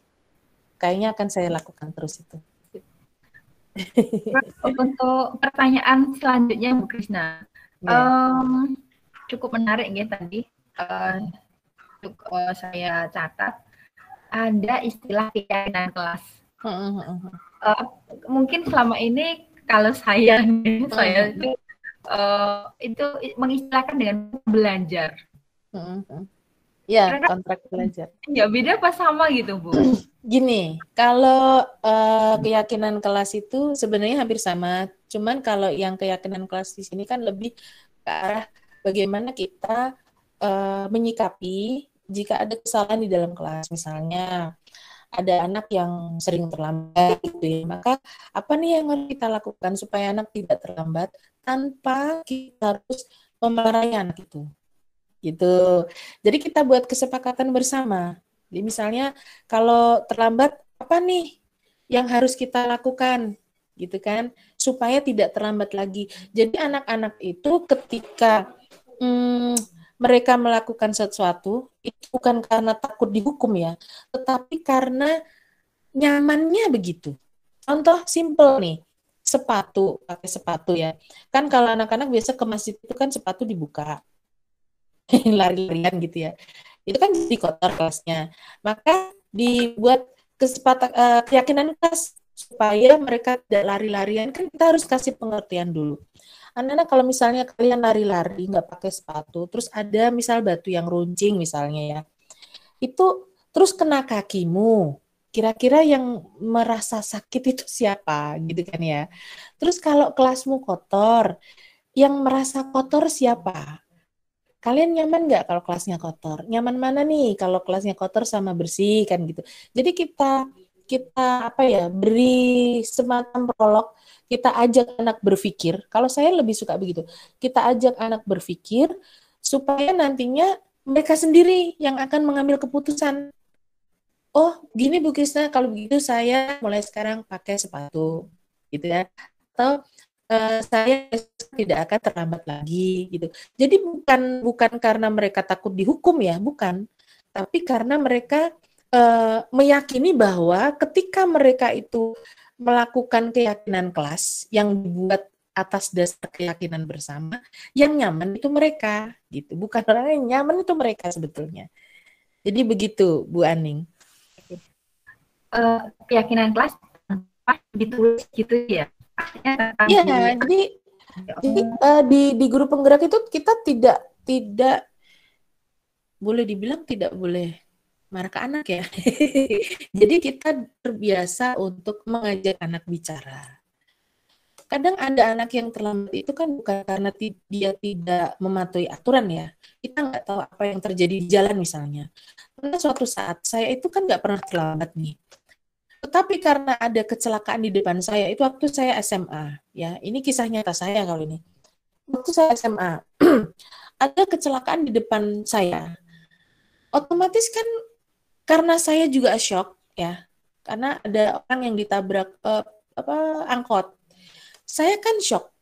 Kayaknya akan saya lakukan terus itu. Untuk pertanyaan selanjutnya Bu Krisna, cukup menarik ya tadi. Untuk saya catat ada istilah keyakinan kelas. Mungkin selama ini kalau saya itu mengistilahkan dengan belajar. Ya, kontrak belajar. Ya beda apa sama gitu Bu? Gini, kalau keyakinan kelas itu sebenarnya hampir sama. Cuman kalau yang keyakinan kelas di sini kan lebih ke arah bagaimana kita menyikapi jika ada kesalahan di dalam kelas. Misalnya ada anak yang sering terlambat gitu ya, maka apa nih yang harus kita lakukan supaya anak tidak terlambat tanpa kita harus memarahi anak itu gitu. Jadi kita buat kesepakatan bersama. Jadi misalnya kalau terlambat apa nih yang harus kita lakukan gitu kan, supaya tidak terlambat lagi. Jadi anak-anak itu ketika mereka melakukan sesuatu itu bukan karena takut dihukum ya, tetapi karena nyamannya begitu. Contoh simple nih, pakai sepatu ya. Kan kalau anak-anak biasa ke masjid itu kan sepatu dibuka, lari-larian gitu ya. Itu kan jadi kotor kelasnya. Maka dibuat keyakinan kelas supaya mereka tidak lari-larian, kan kita harus kasih pengertian dulu. Anak-anak kalau misalnya kalian lari-lari nggak pakai sepatu, terus ada misal batu yang runcing misalnya ya, itu terus kena kakimu, kira-kira yang merasa sakit itu siapa gitu kan ya. Terus kalau kelasmu kotor, yang merasa kotor siapa? Kalian nyaman nggak kalau kelasnya kotor? Nyaman mana nih kalau kelasnya kotor sama bersih kan gitu. Jadi kita kita apa ya, beri semacam prolog, kita ajak anak berpikir. Kalau saya lebih suka begitu. Kita ajak anak berpikir supaya nantinya mereka sendiri yang akan mengambil keputusan. Oh, gini Bu Krisna, kalau begitu saya mulai sekarang pakai sepatu, gitu ya. Atau saya tidak akan terlambat lagi, gitu. Jadi bukan bukan karena mereka takut dihukum ya, bukan. Tapi karena mereka meyakini bahwa ketika mereka itu melakukan keyakinan kelas yang dibuat atas dasar keyakinan bersama, yang nyaman itu mereka, gitu. Bukan orang yang nyaman itu mereka sebetulnya. Jadi begitu, Bu Aning. Keyakinan kelas tanpa ditulis gitu ya. Iya, jadi di guru penggerak itu kita tidak boleh dibilang tidak boleh marah ke anak ya. Jadi kita terbiasa untuk mengajak anak bicara. Kadang ada anak yang terlambat itu kan bukan karena dia tidak mematuhi aturan ya. Kita nggak tahu apa yang terjadi di jalan misalnya. Karena suatu saat saya itu kan nggak pernah terlambat nih. Tetapi karena ada kecelakaan di depan saya, itu waktu saya SMA, ya. Ini kisah nyata saya kalau ini. Waktu saya SMA, ada kecelakaan di depan saya. Otomatis kan karena saya juga shock, ya. Karena ada orang yang ditabrak angkot. Saya kan shock.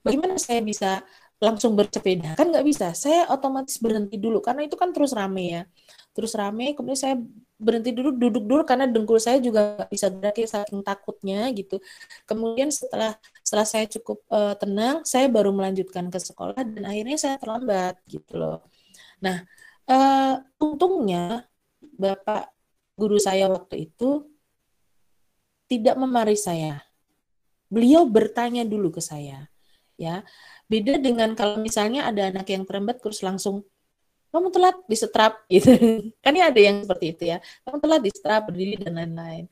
Bagaimana saya bisa langsung bersepeda? Kan nggak bisa. Saya otomatis berhenti dulu karena itu kan terus rame ya. Terus rame, kemudian saya berhenti dulu, duduk dulu karena dengkul saya juga nggak bisa gerak ya saking takutnya gitu. Kemudian setelah saya cukup tenang, saya baru melanjutkan ke sekolah dan akhirnya saya terlambat gitu loh. Nah, untungnya Bapak guru saya waktu itu tidak memarahi saya. Beliau bertanya dulu ke saya, ya. Beda dengan kalau misalnya ada anak yang terlambat terus langsung kamu telat disetrap gitu. Kan ya ada yang seperti itu ya. Kamu telat disetrap, berdiri dan lain-lain.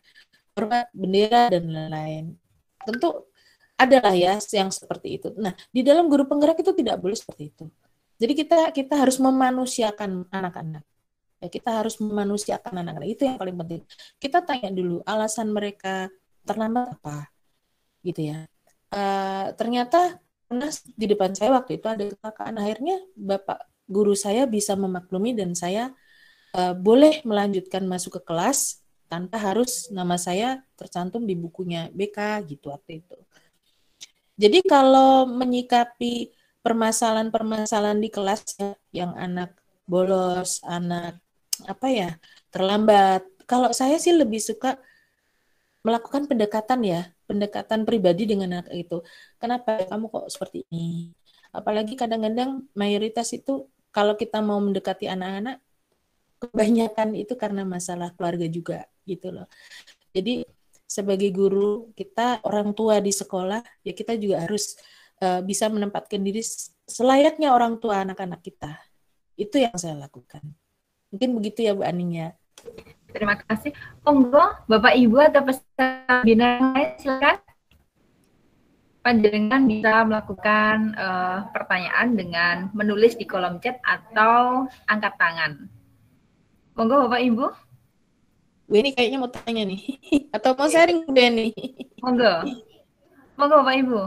Hormat bendera dan lain-lain. Tentu adalah ya yang seperti itu. Nah, di dalam guru penggerak itu tidak boleh seperti itu. Jadi kita harus memanusiakan anak-anak. Ya, kita harus memanusiakan anak-anak. Itu yang paling penting. Kita tanya dulu alasan mereka terlambat apa, gitu ya. Ternyata karena di depan saya waktu itu ada kecelakaan. Akhirnya Bapak guru saya bisa memaklumi dan saya boleh melanjutkan masuk ke kelas tanpa harus nama saya tercantum di bukunya BK gitu waktu itu. Jadi kalau menyikapi permasalahan-permasalahan di kelas ya, yang anak bolos, anak apa ya, terlambat. Kalau saya sih lebih suka melakukan pendekatan ya, pendekatan pribadi dengan anak itu. Kenapa kamu kok seperti ini? Apalagi kadang-kadang mayoritas itu kalau kita mau mendekati anak-anak, kebanyakan itu karena masalah keluarga juga gitu loh. Jadi sebagai guru kita, orang tua di sekolah, ya kita juga harus bisa menempatkan diri selayaknya orang tua anak-anak kita. Itu yang saya lakukan. Mungkin begitu ya Bu Aning ya. Terima kasih. Monggo, Bapak Ibu atau peserta webinar lain silakan. Panjenengan bisa melakukan pertanyaan dengan menulis di kolom chat atau angkat tangan. Monggo Bapak Ibu. Weni kayaknya mau tanya nih. Atau mau sharing Weni? Monggo. Monggo Bapak Ibu.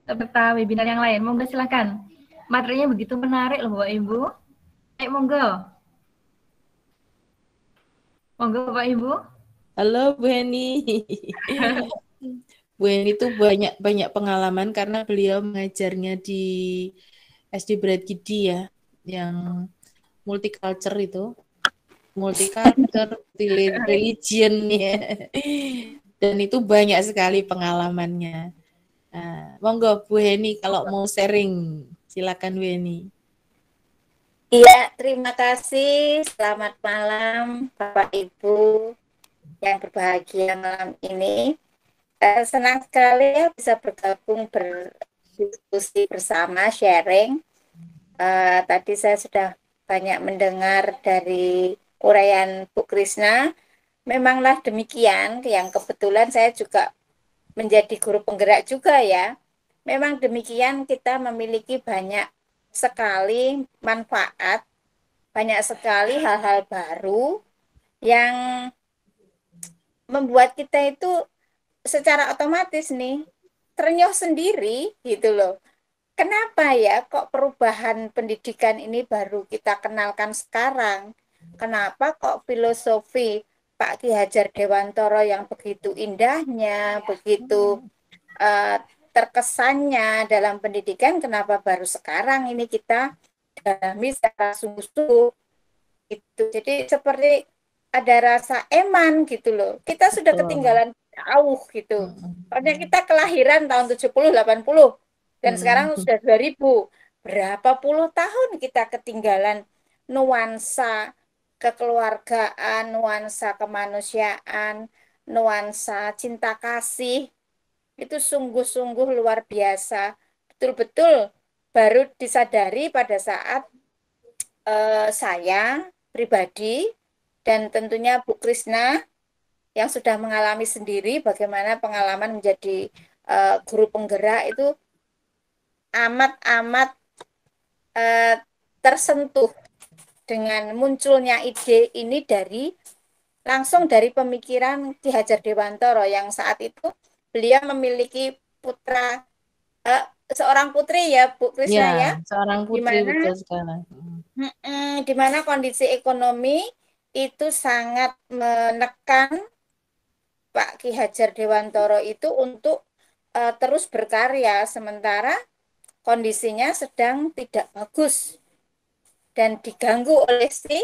Peserta webinar yang lain, monggo silakan. Materinya begitu menarik loh Bapak Ibu. Ayo monggo. Monggo Bapak Ibu. Halo Bu Heni. Bu Heni itu banyak pengalaman karena beliau mengajarnya di SD Berat Gidi ya, yang multicultural itu, multicultural religion ya. Dan itu banyak sekali pengalamannya. Nah, monggo Bu Heni kalau mau sharing, silakan Bu Heni. Iya, terima kasih. Selamat malam Bapak Ibu yang berbahagia malam ini. Senang sekali ya bisa bergabung diskusi bersama, sharing. Tadi saya sudah banyak mendengar dari uraian Bu Krisna. Memanglah demikian, yang kebetulan saya juga menjadi guru penggerak juga ya. Memang demikian, kita memiliki banyak sekali manfaat, banyak sekali hal-hal baru yang membuat kita itu secara otomatis nih terenyuh sendiri gitu loh. Kenapa ya kok perubahan pendidikan ini baru kita kenalkan sekarang? Kenapa kok filosofi Pak Ki Hajar Dewantoro yang begitu indahnya, begitu terkesannya dalam pendidikan, kenapa baru sekarang ini kita dalami secara sungguh-sungguh itu. Jadi seperti ada rasa eman gitu loh. Kita sudah ketinggalan jauh gitu. Karena kita kelahiran tahun 70 80 dan sekarang sudah 2000. Berapa puluh tahun kita ketinggalan nuansa kekeluargaan, nuansa kemanusiaan, nuansa cinta kasih. Itu sungguh-sungguh luar biasa. Betul-betul baru disadari pada saat saya pribadi dan tentunya Bu Krisna yang sudah mengalami sendiri bagaimana pengalaman menjadi guru penggerak itu amat-amat tersentuh dengan munculnya ide ini langsung dari pemikiran Ki Hajar Dewantoro yang saat itu beliau memiliki putra seorang putri ya Bu Krisna ya, seorang putri, betul sekali. Di mana kondisi ekonomi itu sangat menekan Pak Ki Hajar Dewantoro itu untuk terus berkarya, sementara kondisinya sedang tidak bagus dan diganggu oleh si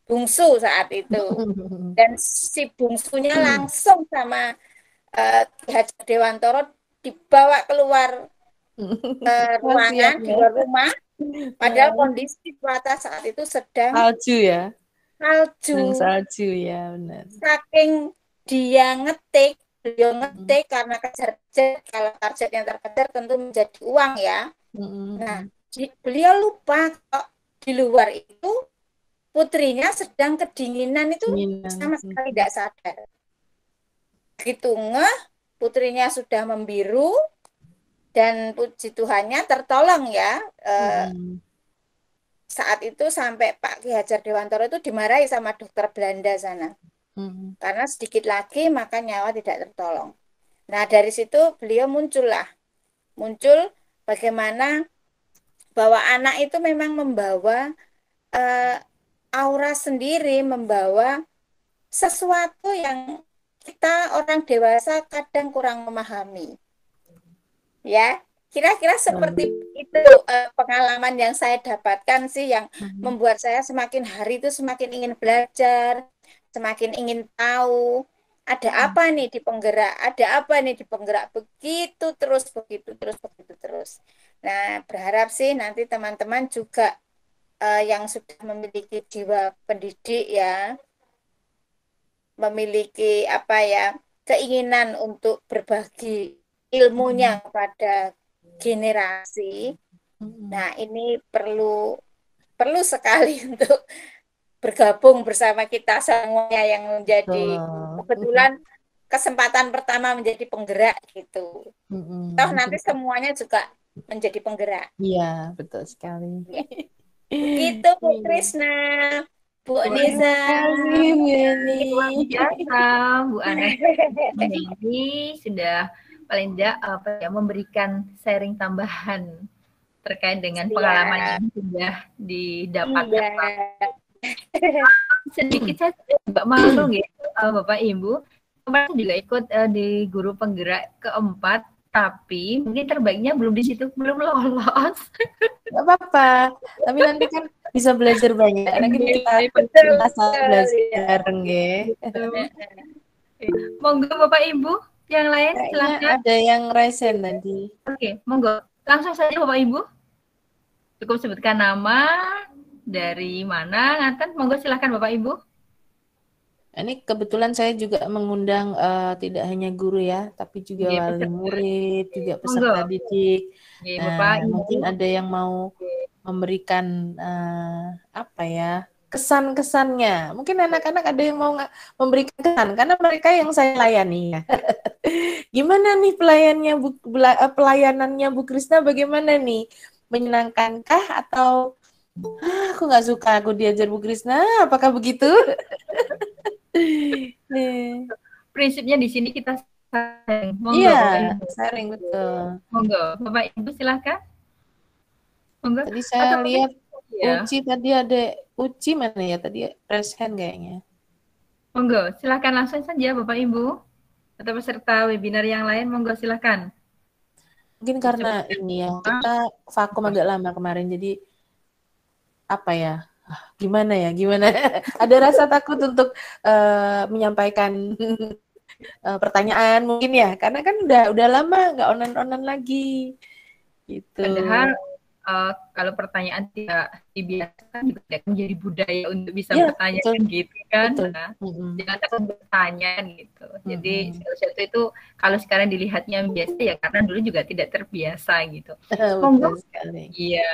bungsu saat itu. Dan si bungsunya langsung sama Ki Hajar Dewantoro dibawa keluar ruangan, di luar rumah, padahal kondisi cuaca saat itu sedang salju ya. Salju ya, benar. Saking beliau ngetik karena kejar-kejar, kalau target yang terkejar tentu menjadi uang ya. Nah, beliau lupa kok di luar itu putrinya sedang kedinginan itu sama sekali tidak sadar. Begitu ngeh, putrinya sudah membiru dan puji Tuhannya tertolong ya. Saat itu sampai Pak Ki Hajar Dewantoro itu dimarahi sama dokter Belanda sana. Karena sedikit lagi maka nyawa tidak tertolong. Nah dari situ beliau muncul bagaimana bahwa anak itu memang membawa aura sendiri, membawa sesuatu yang kita orang dewasa kadang kurang memahami. Ya, kira-kira seperti itu pengalaman yang saya dapatkan sih yang membuat saya semakin hari itu semakin ingin belajar, semakin ingin tahu ada apa nih di penggerak, begitu terus. Nah, berharap sih nanti teman-teman juga yang sudah memiliki jiwa pendidik ya, memiliki keinginan untuk berbagi ilmunya kepada generasi. Nah, ini perlu sekali untuk bergabung bersama kita semuanya yang menjadi kebetulan kesempatan pertama menjadi penggerak gitu. Toh nanti semuanya juga menjadi penggerak. Iya, betul sekali. Gitu Bu Krisna, Bu Niza. Luar biasa Bu Ana. Ini sudah paling tidak memberikan sharing tambahan terkait dengan pengalaman yang sudah didapatkan. Sedikit saya juga malu gitu Bapak Ibu. Kemarin juga ikut di guru penggerak keempat, tapi mungkin terbaiknya belum di situ, belum lolos. Gak apa-apa, tapi nanti kan bisa belajar banyak. Karena kita belajar bareng ya. Monggo Bapak Ibu, yang lain silakan. Ada yang raise hand tadi. Oke, monggo. Langsung saja Bapak Ibu. Cukup sebutkan nama, dari mana, ngaten, monggo silakan Bapak Ibu. Ini kebetulan saya juga mengundang tidak hanya guru ya, tapi juga Nggih, wali peserta. murid, juga Monggo. peserta didik. Nggih, Bapak, Nah, Ibu. mungkin ada yang mau memberikan apa ya, kesan-kesannya. Mungkin anak-anak ada yang mau memberikan kesan karena mereka yang saya layani ya. Gimana nih pelayanannya Bu Krisna bagaimana nih? Menyenangkankah atau aku nggak suka aku diajar Bu Krisna? Apakah begitu? Nih. Prinsipnya di sini kita sharing. Iya, Monggo, Bapak Ibu. sharing betul. Monggo, Bapak Ibu silahkan. Monggo. Tadi saya Atau mungkin lihat ya. Uci tadi ada Uci mana ya tadi raise hand kayaknya. Monggo, silahkan langsung saja Bapak Ibu. Atau peserta webinar yang lain, monggo silahkan. Mungkin karena ini ya, kita vakum agak lama kemarin, jadi apa ya, gimana ya, gimana. Ada rasa takut untuk menyampaikan pertanyaan mungkin ya, karena kan udah lama nggak onan-onan lagi. Gitu. Padahal kalau pertanyaan tidak dibiasakan juga tidak menjadi budaya untuk bisa Ya, bertanya betul. kan gitu kan. Betul. Nah, jangan takut bertanya gitu. Jadi sesuatu itu kalau sekarang dilihatnya biasa ya karena dulu juga tidak terbiasa gitu. Monggo. Betul sekali. Iya.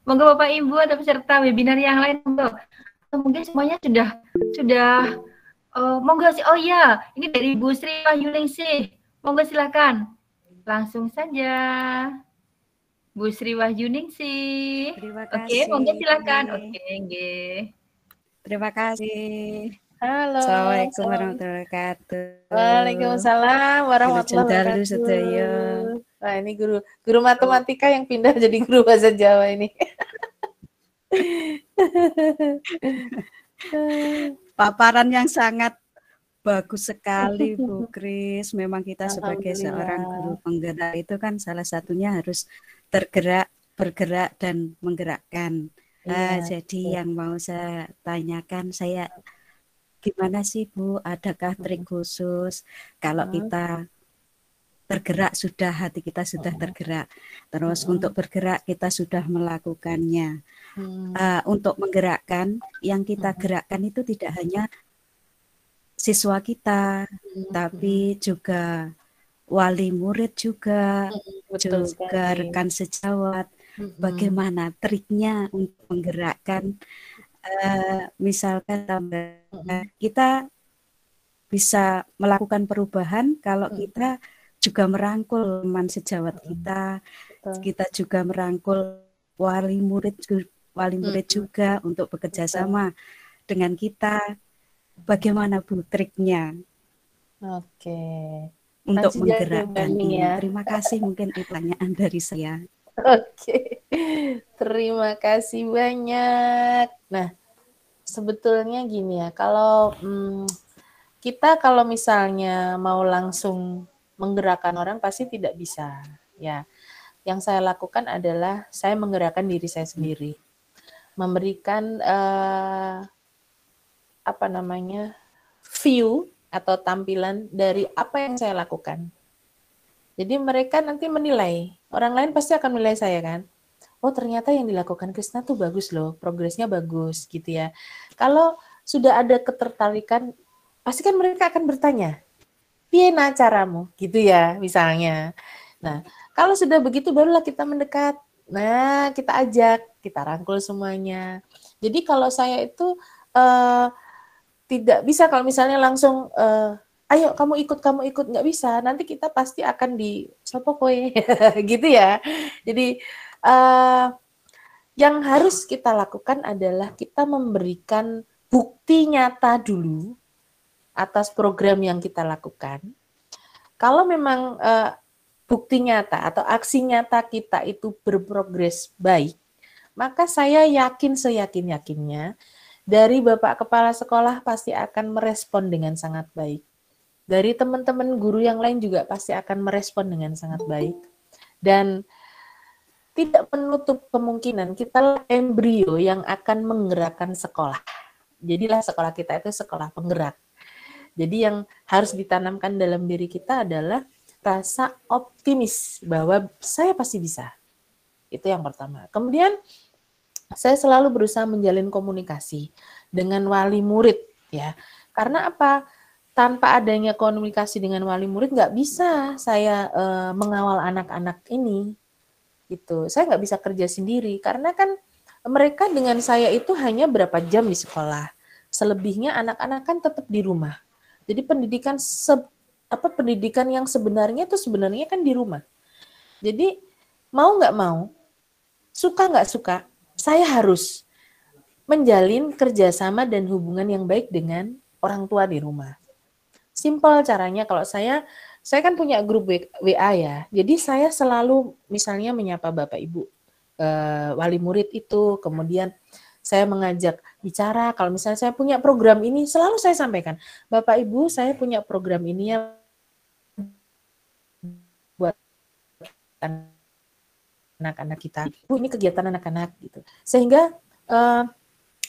Monggo Bapak Ibu atau peserta webinar yang lain monggo. Mungkin semuanya sudah monggo sih. Oh iya, ini dari Bu Sri Wahyuningsih. Monggo silakan. Langsung saja. Bu Sri Wahyuningsih. Terima Oke, kasih. monggo silakan. Oke, nggih. Terima kasih. Halo. Assalamualaikum warahmatullahi wabarakatuh. Waalaikumsalam warahmatullahi wabarakatuh. Sedaya. Wah, ini guru matematika yang pindah jadi guru bahasa Jawa ini. Paparan yang sangat bagus sekali Bu Kris. Memang kita sebagai seorang guru penggerak itu kan salah satunya harus bergerak dan menggerakkan. Jadi yang mau saya tanyakan, gimana sih Bu? Adakah trik khusus kalau kita tergerak hati kita sudah tergerak. Terus untuk bergerak kita sudah melakukannya. Untuk menggerakkan, yang kita gerakkan itu tidak hanya siswa kita, tapi juga wali murid juga, rekan sejawat. Bagaimana triknya untuk menggerakkan? Misalkan kita bisa melakukan perubahan kalau kita juga merangkul teman sejawat kita juga merangkul wali murid juga untuk bekerja sama dengan kita. Bagaimana Bu triknya? Oke. Untuk menggerakkan ini. Ya. Terima kasih mungkin pertanyaan dari saya. Oke. Terima kasih banyak. Nah, sebetulnya gini ya, kalau kita kalau misalnya mau langsung menggerakkan orang pasti tidak bisa. Ya, yang saya lakukan adalah saya menggerakkan diri saya sendiri, memberikan view atau tampilan dari apa yang saya lakukan. Jadi mereka nanti menilai, orang lain pasti akan menilai saya kan. Oh ternyata yang dilakukan Krisna tuh bagus loh, progresnya bagus gitu ya. Kalau sudah ada ketertarikan, pasti kan mereka akan bertanya, piye caramu gitu ya misalnya. Nah kalau sudah begitu barulah kita mendekat. Nah kita ajak, kita rangkul semuanya. Jadi kalau saya itu tidak bisa kalau misalnya langsung ayo kamu ikut, nggak bisa. Nanti kita pasti akan di sopokoe gitu ya. Jadi yang harus kita lakukan adalah kita memberikan bukti nyata dulu atas program yang kita lakukan. Kalau memang bukti nyata atau aksi nyata kita itu berprogres baik, maka saya yakin seyakin-yakinnya dari Bapak Kepala Sekolah pasti akan merespon dengan sangat baik. Dari teman-teman guru yang lain juga pasti akan merespon dengan sangat baik. Dan tidak menutup kemungkinan kita embrio yang akan menggerakkan sekolah. Jadilah sekolah kita itu sekolah penggerak. Jadi yang harus ditanamkan dalam diri kita adalah rasa optimis bahwa saya pasti bisa. Itu yang pertama. Kemudian saya selalu berusaha menjalin komunikasi dengan wali murid ya. Karena apa? Tanpa adanya komunikasi dengan wali murid nggak bisa saya mengawal anak-anak ini gitu. Saya nggak bisa kerja sendiri karena kan mereka dengan saya itu hanya berapa jam di sekolah. Selebihnya anak-anak kan tetap di rumah. Jadi pendidikan yang sebenarnya itu sebenarnya kan di rumah. Jadi mau nggak mau, suka nggak suka, saya harus menjalin kerjasama dan hubungan yang baik dengan orang tua di rumah. Simpel caranya kalau saya kan punya grup WA ya. Jadi saya selalu misalnya menyapa Bapak Ibu wali murid itu, kemudian saya mengajak bicara kalau misalnya saya punya program ini, selalu saya sampaikan, Bapak Ibu saya punya program ini ya buat anak-anak kita. Bu, ini kegiatan anak-anak gitu. Sehingga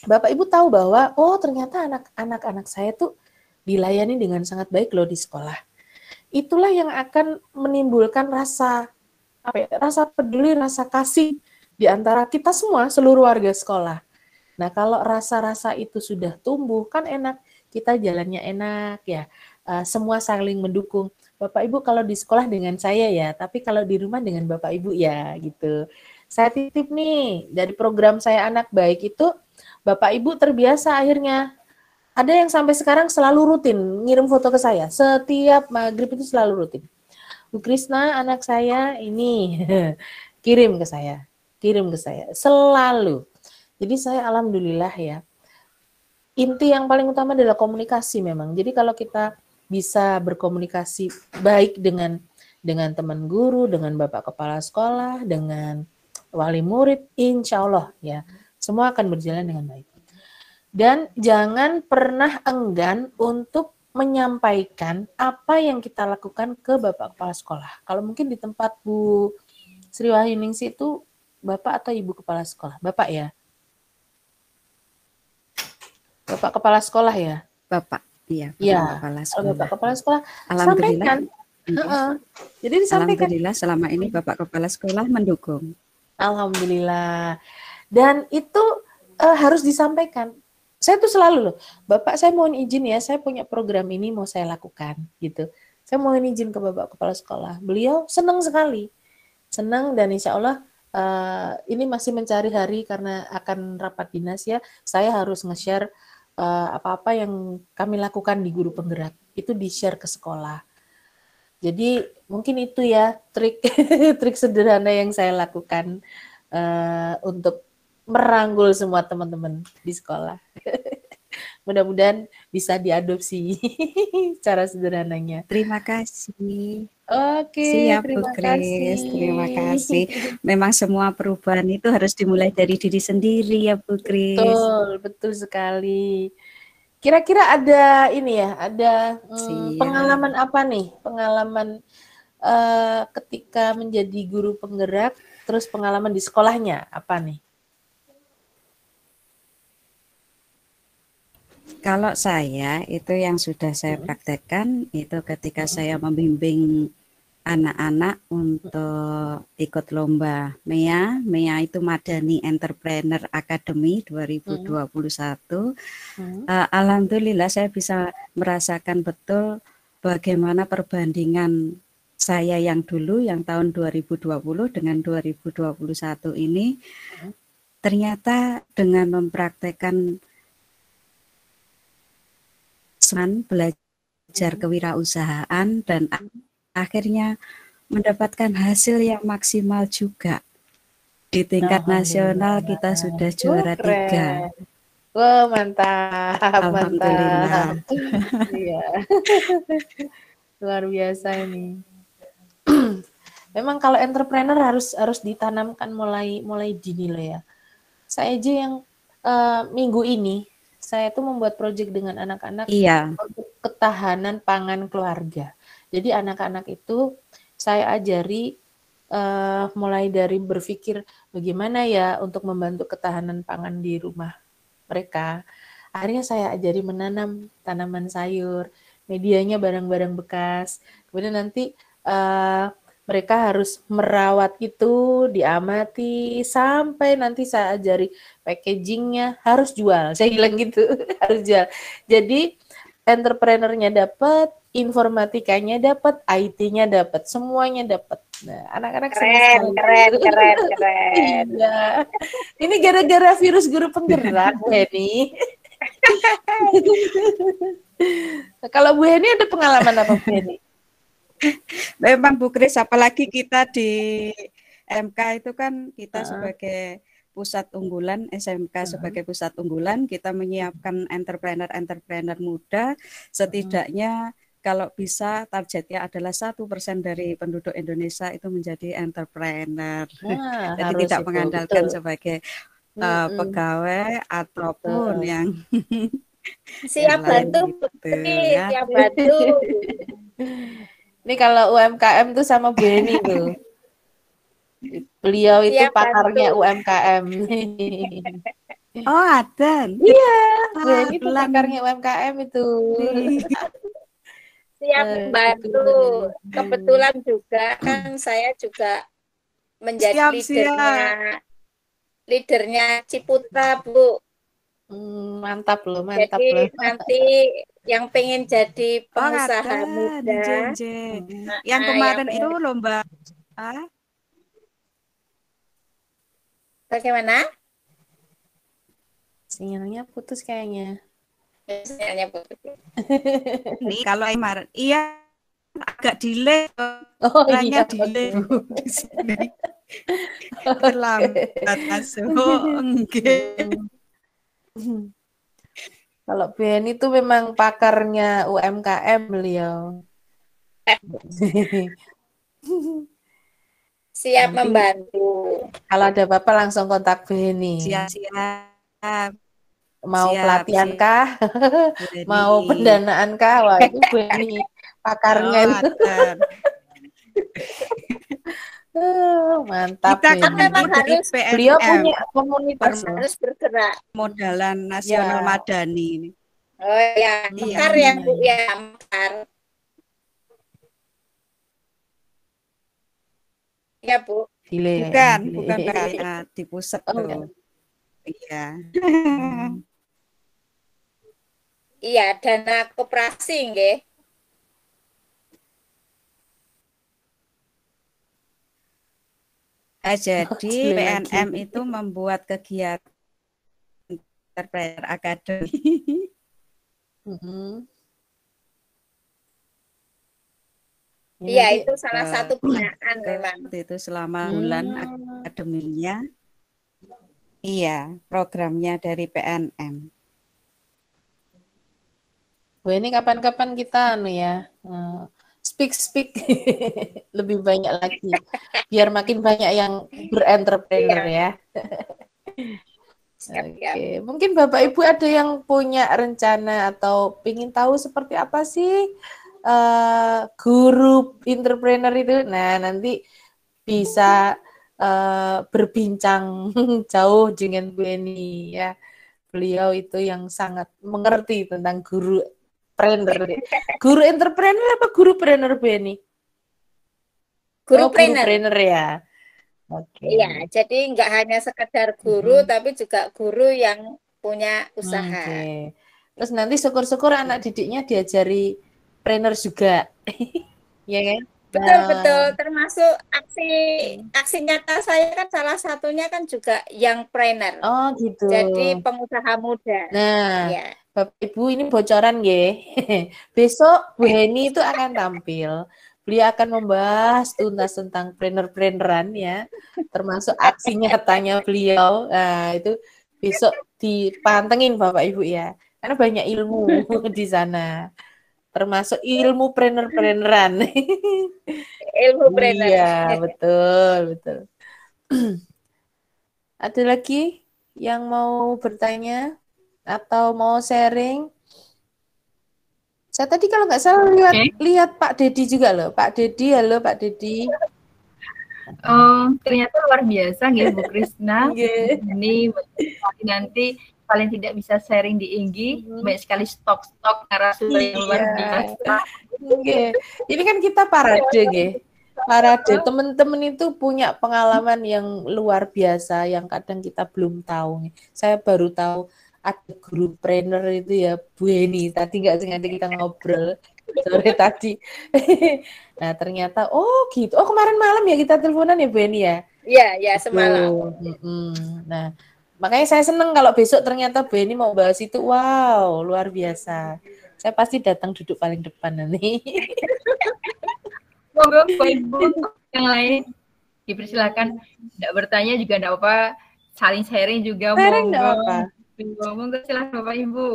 Bapak Ibu tahu bahwa oh ternyata anak-anak saya tuh dilayani dengan sangat baik loh di sekolah. Itulah yang akan menimbulkan rasa rasa peduli, rasa kasih di antara kita semua, seluruh warga sekolah. Nah, kalau rasa-rasa itu sudah tumbuh, kan enak, kita jalannya enak ya. Semua saling mendukung. Bapak Ibu kalau di sekolah dengan saya ya, tapi kalau di rumah dengan Bapak Ibu ya gitu. Saya titip nih dari program saya anak baik itu, Bapak Ibu terbiasa akhirnya. Ada yang sampai sekarang selalu rutin ngirim foto ke saya. Setiap maghrib itu selalu rutin. Bu Krisna, anak saya ini kirim ke saya. Selalu. Jadi saya alhamdulillah ya. Inti yang paling utama adalah komunikasi memang. Jadi kalau kita bisa berkomunikasi baik dengan teman guru, dengan Bapak Kepala Sekolah, dengan wali murid, insya Allah ya, semua akan berjalan dengan baik. Dan jangan pernah enggan untuk menyampaikan apa yang kita lakukan ke Bapak Kepala Sekolah. Kalau mungkin di tempat Bu Sri Wahyuningsih itu Bapak atau Ibu Kepala Sekolah? Bapak ya? Bapak Kepala Sekolah ya? Bapak, iya. Iya, Kepala kalau sekolah. Bapak Kepala Sekolah, Alhamdulillah. sampaikan. Jadi disampaikan. Alhamdulillah selama ini Bapak Kepala Sekolah mendukung. Alhamdulillah. Dan itu harus disampaikan. Saya tuh selalu loh, Bapak saya mohon izin ya, saya punya program ini mau saya lakukan gitu. Saya mohon izin ke Bapak Kepala Sekolah. Beliau senang sekali. Senang dan insya Allah ini masih mencari hari karena akan rapat dinas ya. Saya harus nge-share apa-apa yang kami lakukan di guru penggerak. Itu di-share ke sekolah. Jadi mungkin itu ya trik trik sederhana yang saya lakukan untuk merangkul semua teman-teman di sekolah. Mudah-mudahan bisa diadopsi cara sederhananya. Terima kasih. Oke, Siap Bu terima Kris, kasih. terima kasih. Memang semua perubahan itu harus dimulai dari diri sendiri ya Bu Kris. Betul sekali. Kira-kira ada ini ya, ada pengalaman apa nih? Pengalaman ketika menjadi guru penggerak, terus pengalaman di sekolahnya apa nih? Kalau saya itu yang sudah saya praktekkan itu ketika saya membimbing anak-anak untuk ikut lomba MEA itu Madani Entrepreneur Academy 2021. Alhamdulillah saya bisa merasakan betul bagaimana perbandingan saya yang dulu yang tahun 2020 dengan 2021 ini. Ternyata dengan mempraktekkan belajar kewirausahaan dan akhirnya mendapatkan hasil yang maksimal juga. Di tingkat nasional kita sudah juara 3. Wah, mantap. Alhamdulillah. Iya. Luar biasa ini. Memang kalau entrepreneur harus ditanamkan mulai dini loh ya. Saya aja yang minggu ini saya tuh membuat proyek dengan anak-anak untuk ketahanan pangan keluarga. Jadi anak-anak itu saya ajari mulai dari berpikir bagaimana ya untuk membantu ketahanan pangan di rumah mereka. Akhirnya saya ajari menanam tanaman sayur, medianya barang-barang bekas. Kemudian nanti mereka harus merawat itu, diamati, sampai nanti saya ajari packagingnya, harus jual. Saya bilang gitu, harus jual. Jadi entrepreneurnya dapat, informatikanya dapat, IT-nya dapat, semuanya dapat. Nah, anak-anak senang Keren, sekali. keren, keren, keren. Iya. Ini gara-gara virus guru penggerak, Bu Heni. Kalau Bu Heni ada pengalaman apa, Bu Heni? Memang Bu Kris, apalagi kita di MK itu kan kita sebagai pusat unggulan, SMK sebagai pusat unggulan, kita menyiapkan entrepreneur muda, setidaknya kalau bisa targetnya adalah 1% dari penduduk Indonesia itu menjadi entrepreneur. Jadi tidak itu, mengandalkan betul. sebagai pegawai ataupun yang siap bantu, Putri, siap bantu. Ini kalau UMKM tuh sama Bu Heni tuh. Beliau itu Siap pakarnya bantu. UMKM. Oh, ada. Iya, Bu Heni itu pakarnya UMKM itu. Siap bantu. Kebetulan juga kan saya juga menjadi leadernya Ciputra, Bu. Mantap loh, mantap jadi loh. Nanti yang pengen jadi pengusaha muda, yang kemarin itu lomba. Bagaimana? Sinyalnya putus kayaknya. Sinyalnya putus. Nih kalau kemarin, iya agak delay. Oh iya, delay di sini. Terlambat masuk. Kalau Ben itu memang pakarnya UMKM beliau. Siap nanti, membantu. Kalau ada apa-apa langsung kontak Beni. Siap. Mau pelatihan kah? Mau pendanaan kah? Wah, itu Beni pakarnya. Mantap. Kita kan memang harus beliau punya komunitas harus bergerak. Modalan nasional madani. Oh ya, mekar ya Bu ya, mekar. Ya Bu. Bukan di pusat tuh. Iya. Iya, dana koperasi nggih. Jadi PNM itu membuat kegiatan Entrepreneur Academy. Iya, itu salah satu binaan memang. Itu selama bulan akademinya. Iya, programnya dari PNM. Bu ini kapan-kapan kita speak lebih banyak lagi biar makin banyak yang berentrepreneur ya. Oke, mungkin Bapak Ibu ada yang punya rencana atau ingin tahu seperti apa sih guru entrepreneur itu. Nah, nanti bisa berbincang jauh dengan Bu Eni ya. Beliau itu yang sangat mengerti tentang guru entrepreneur apa guru trainer Bu Eni? Guru trainer ya. Oke. Iya, jadi nggak hanya sekedar guru, tapi juga guru yang punya usaha. Oke. Terus nanti syukur-syukur anak didiknya diajari trainer juga, ya kan? Betul. Termasuk aksi nyata saya kan salah satunya kan juga yang trainer. Oh gitu. Jadi pengusaha muda. Nah, ya. Bapak Ibu ini bocoran ya. Besok Bu Heni itu akan tampil. Beliau akan membahas tuntas tentang trainer-traineran ya, termasuk aksi nyatanya beliau. Nah, itu besok dipantengin Bapak Ibu ya. Karena banyak ilmu di sana. Termasuk ilmu trainer-traineran. Ilmu trainer. Iya, betul. Ada lagi yang mau bertanya atau mau sharing? Saya tadi kalau nggak salah lihat Pak Dedi juga loh. Pak Dedi, halo Pak Dedi. Ternyata luar biasa nih Bu Krisna. Ini nanti paling tidak bisa sharing di Inggi, banyak sekali stok narasumber yang luar biasa. Ini kan kita parade nggih. Parade teman-teman itu punya pengalaman yang luar biasa yang kadang kita belum tahu. Saya baru tahu ada guru trainer itu ya Bu Eni, tadi nggak sengaja kita ngobrol sore tadi. Nah ternyata oh gitu, oh kemarin malam ya kita teleponan ya Bu Eni ya. Iya, ya semalam. Nah makanya saya seneng kalau besok ternyata Bu Eni mau bahas itu, wow luar biasa. Saya pasti datang duduk paling depan nanti. Monggo Bapak Ibu yang lain dipersilakan, tidak bertanya juga tidak apa, saling sharing juga Sharing nggak monggo. apa-apa. Monggo silakan Bapak Ibu.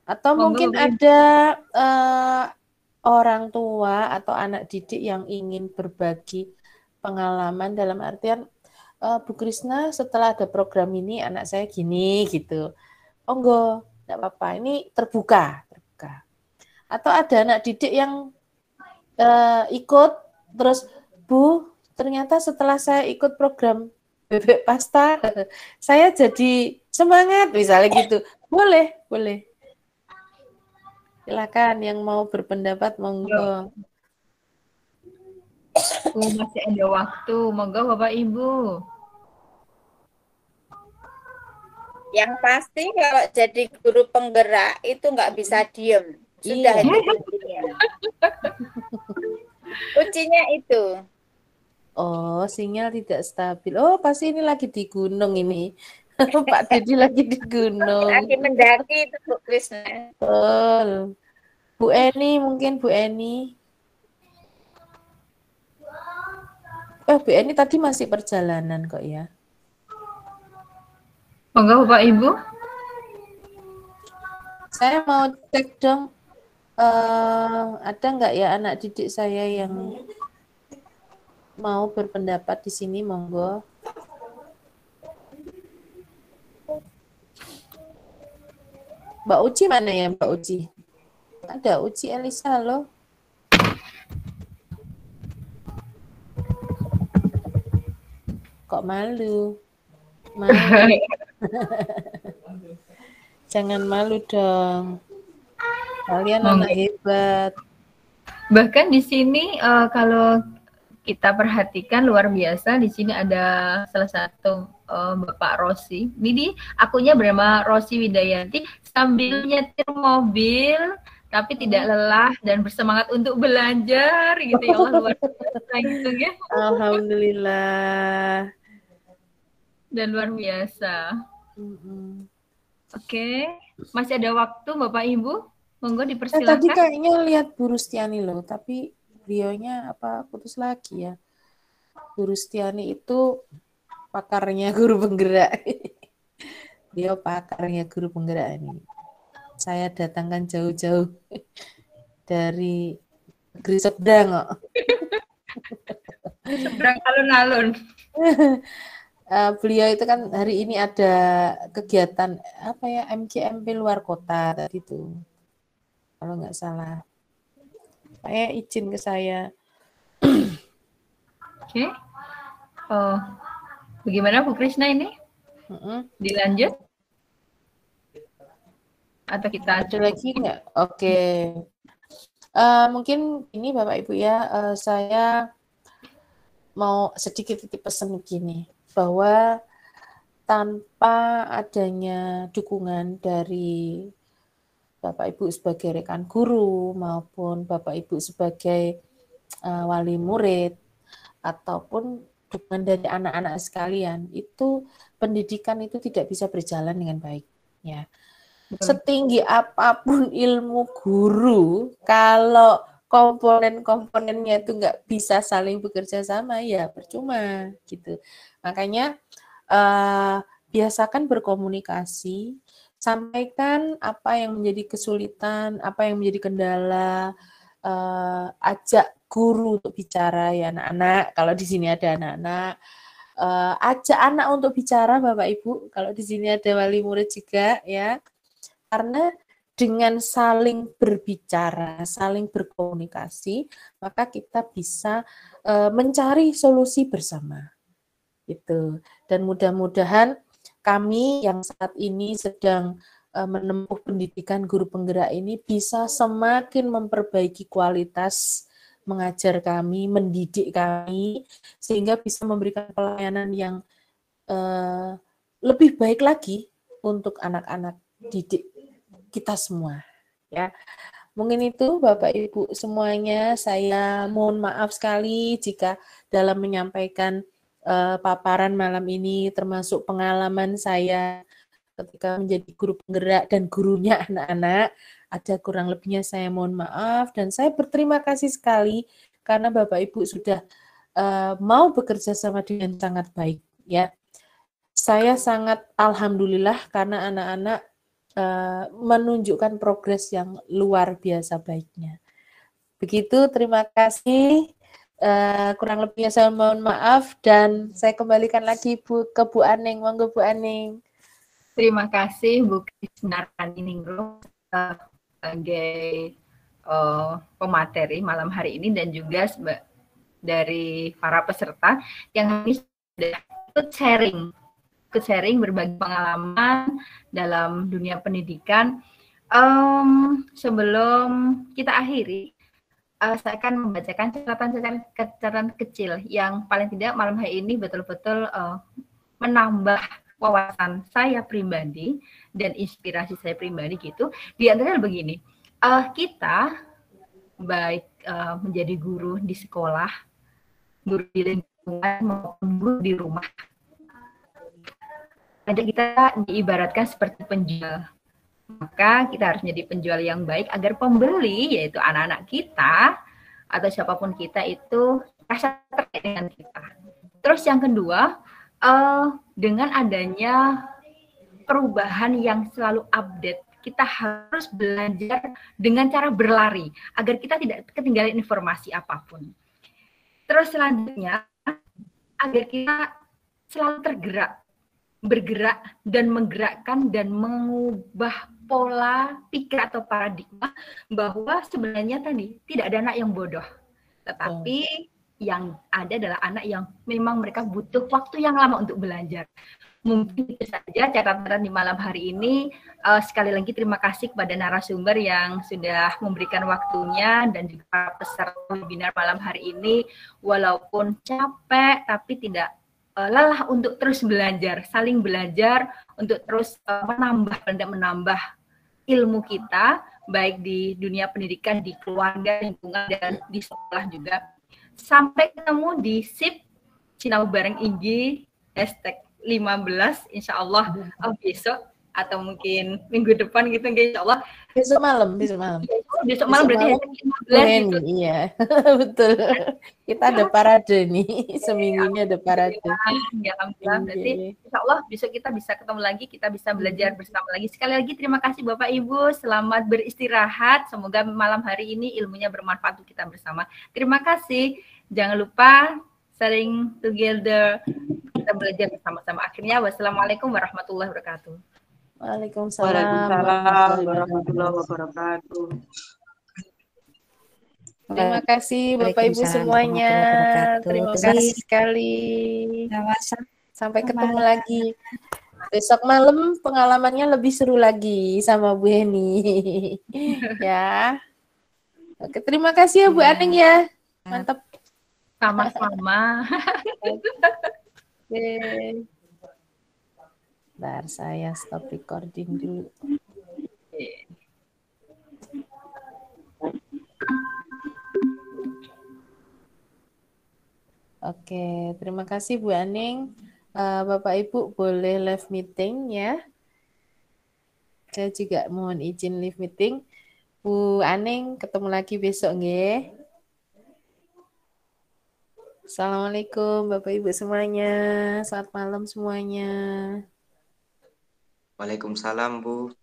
Atau Monggo, mungkin Bapak Ibu. ada orang tua atau anak didik yang ingin berbagi pengalaman dalam artian Bu Krisna setelah ada program ini anak saya gini gitu. Oh enggak, enggak apa-apa. Ini terbuka. Atau ada anak didik yang ikut terus Bu, ternyata setelah saya ikut program Bebek Pasta saya jadi semangat misalnya gitu. Boleh. Silakan yang mau berpendapat monggo. Masih ada waktu, monggo Bapak Ibu. Yang pasti kalau jadi guru penggerak itu nggak bisa diem. Sudah Iya. itu kuncinya. Kuncinya itu. Oh, sinyal tidak stabil. Oh, pasti ini lagi di gunung ini. Pak Dedi lagi di gunung. Lagi mendaki itu Bu Krisna. Betul. Bu Eni, mungkin Bu Eni. Bu Eni tadi masih perjalanan kok ya. Monggo Bapak Ibu. Saya mau cek dong. Ada nggak ya anak didik saya yang mau berpendapat di sini, monggo. Mbak Uci mana ya Mbak Uci? Ada Uci Elisa loh. Kok malu? Jangan malu dong. Kalian anak hebat. Bahkan di sini kalau kita perhatikan luar biasa, di sini ada salah satu Bapak Rosi. Ini akunnya bernama Rosi Widayanti, sambil nyetir mobil tapi tidak lelah dan bersemangat untuk belajar gitu ya Allah, luar biasa gitu ya. Alhamdulillah. Dan luar biasa. Oke, masih ada waktu Bapak Ibu, monggo dipersilakan. Tadi kayaknya lihat Bu Rustiani loh, tapi beliaunya apa putus lagi ya. Bu Rustiani itu pakarnya guru penggerak. Dia pakarnya guru penggerak ini. Saya datangkan jauh-jauh dari negeri Seberang kok. Seberang alun-alun. Beliau itu kan hari ini ada kegiatan apa ya MGMP luar kota tadi itu. Kalau nggak salah. Saya izin ke saya. Oke. Oh, bagaimana Bu Krisna ini? Dilanjut? Atau kita ada lagi nggak? Oke. Mungkin ini Bapak Ibu ya, saya mau sedikit titip pesan begini, bahwa tanpa adanya dukungan dari Bapak Ibu sebagai rekan guru maupun Bapak Ibu sebagai wali murid ataupun dukungan dari anak-anak sekalian, itu pendidikan itu tidak bisa berjalan dengan baik ya. Setinggi apapun ilmu guru, kalau komponen-komponennya itu nggak bisa saling bekerja sama, ya percuma gitu. Makanya biasakan berkomunikasi, sampaikan apa yang menjadi kesulitan, apa yang menjadi kendala, ajak guru untuk bicara ya anak-anak. Kalau di sini ada anak-anak, ajak anak untuk bicara Bapak Ibu. Kalau di sini ada wali murid juga ya. Karena dengan saling berbicara, saling berkomunikasi, maka kita bisa mencari solusi bersama. Gitu. Dan mudah-mudahan kami yang saat ini sedang menempuh pendidikan guru penggerak ini bisa semakin memperbaiki kualitas mengajar kami, mendidik kami, sehingga bisa memberikan pelayanan yang lebih baik lagi untuk anak-anak didik kita semua. Ya, mungkin itu Bapak Ibu semuanya. Saya mohon maaf sekali jika dalam menyampaikan paparan malam ini termasuk pengalaman saya ketika menjadi guru penggerak dan gurunya anak-anak, ada kurang lebihnya saya mohon maaf, dan saya berterima kasih sekali karena Bapak Ibu sudah mau bekerja sama dengan sangat baik. Ya, saya sangat alhamdulillah karena anak-anak menunjukkan progres yang luar biasa baiknya. Begitu, terima kasih. Kurang lebihnya saya mohon maaf dan saya kembalikan lagi ke Bu Aning. Monggo Bu Aning. Terima kasih Bu Krisna Ningrum sebagai pemateri malam hari ini dan juga dari para peserta yang sudah ikut sharing berbagi pengalaman dalam dunia pendidikan. Sebelum kita akhiri, saya akan membacakan catatan kecil yang paling tidak malam hari ini betul-betul menambah wawasan saya pribadi dan inspirasi saya pribadi gitu. Di antaranya begini, kita baik menjadi guru di sekolah, guru di lingkungan maupun guru di rumah, ada kita diibaratkan seperti penjual. Maka kita harus menjadi penjual yang baik agar pembeli, yaitu anak-anak kita atau siapapun kita itu rasa terkait dengan kita. Terus yang kedua, dengan adanya perubahan yang selalu update, kita harus belajar dengan cara berlari agar kita tidak ketinggalan informasi apapun. Terus selanjutnya, agar kita selalu bergerak dan menggerakkan dan mengubah pola pikir atau paradigma bahwa sebenarnya tadi tidak ada anak yang bodoh, tetapi yang ada adalah anak yang memang mereka butuh waktu yang lama untuk belajar. Mungkin itu saja catatan di malam hari ini. Sekali lagi terima kasih kepada narasumber yang sudah memberikan waktunya dan juga peserta webinar malam hari ini. Walaupun capek tapi tidak lelah untuk terus belajar, saling belajar untuk terus menambah ilmu kita, baik di dunia pendidikan, di keluarga, lingkungan, dan di sekolah juga. Sampai ketemu di SIP Cinau Bareng Inggi #15, insya Allah besok atau mungkin minggu depan gitu, insya Allah. Besok malam. Besok malam berarti hari 15 gitu. Iya, betul. Kita ada parade nih, seminggunya ada parade. Ya, alhamdulillah. Berarti insya Allah besok kita bisa ketemu lagi, kita bisa belajar bersama lagi. Sekali lagi terima kasih Bapak Ibu, selamat beristirahat. Semoga malam hari ini ilmunya bermanfaat untuk kita bersama. Terima kasih. Jangan lupa sharing together, kita belajar bersama-sama. Akhirnya, wassalamualaikum warahmatullahi wabarakatuh. Waalaikumsalam warahmatullahi wabarakatuh. Terima kasih Bapak Ibu semuanya. Terima kasih sekali. Sampai ketemu lagi. Besok malam pengalamannya lebih seru lagi sama Bu Heni. Ya. Oke, terima kasih ya Bu Aning ya. Mantap. Sama-sama. Oke. Bentar, saya stop recording dulu. Oke, terima kasih Bu Aning. Bapak Ibu boleh live meeting ya. Saya juga mohon izin live meeting. Bu Aning, ketemu lagi besok nggih. Assalamualaikum Bapak Ibu semuanya. Selamat malam semuanya. Waalaikumsalam Bu.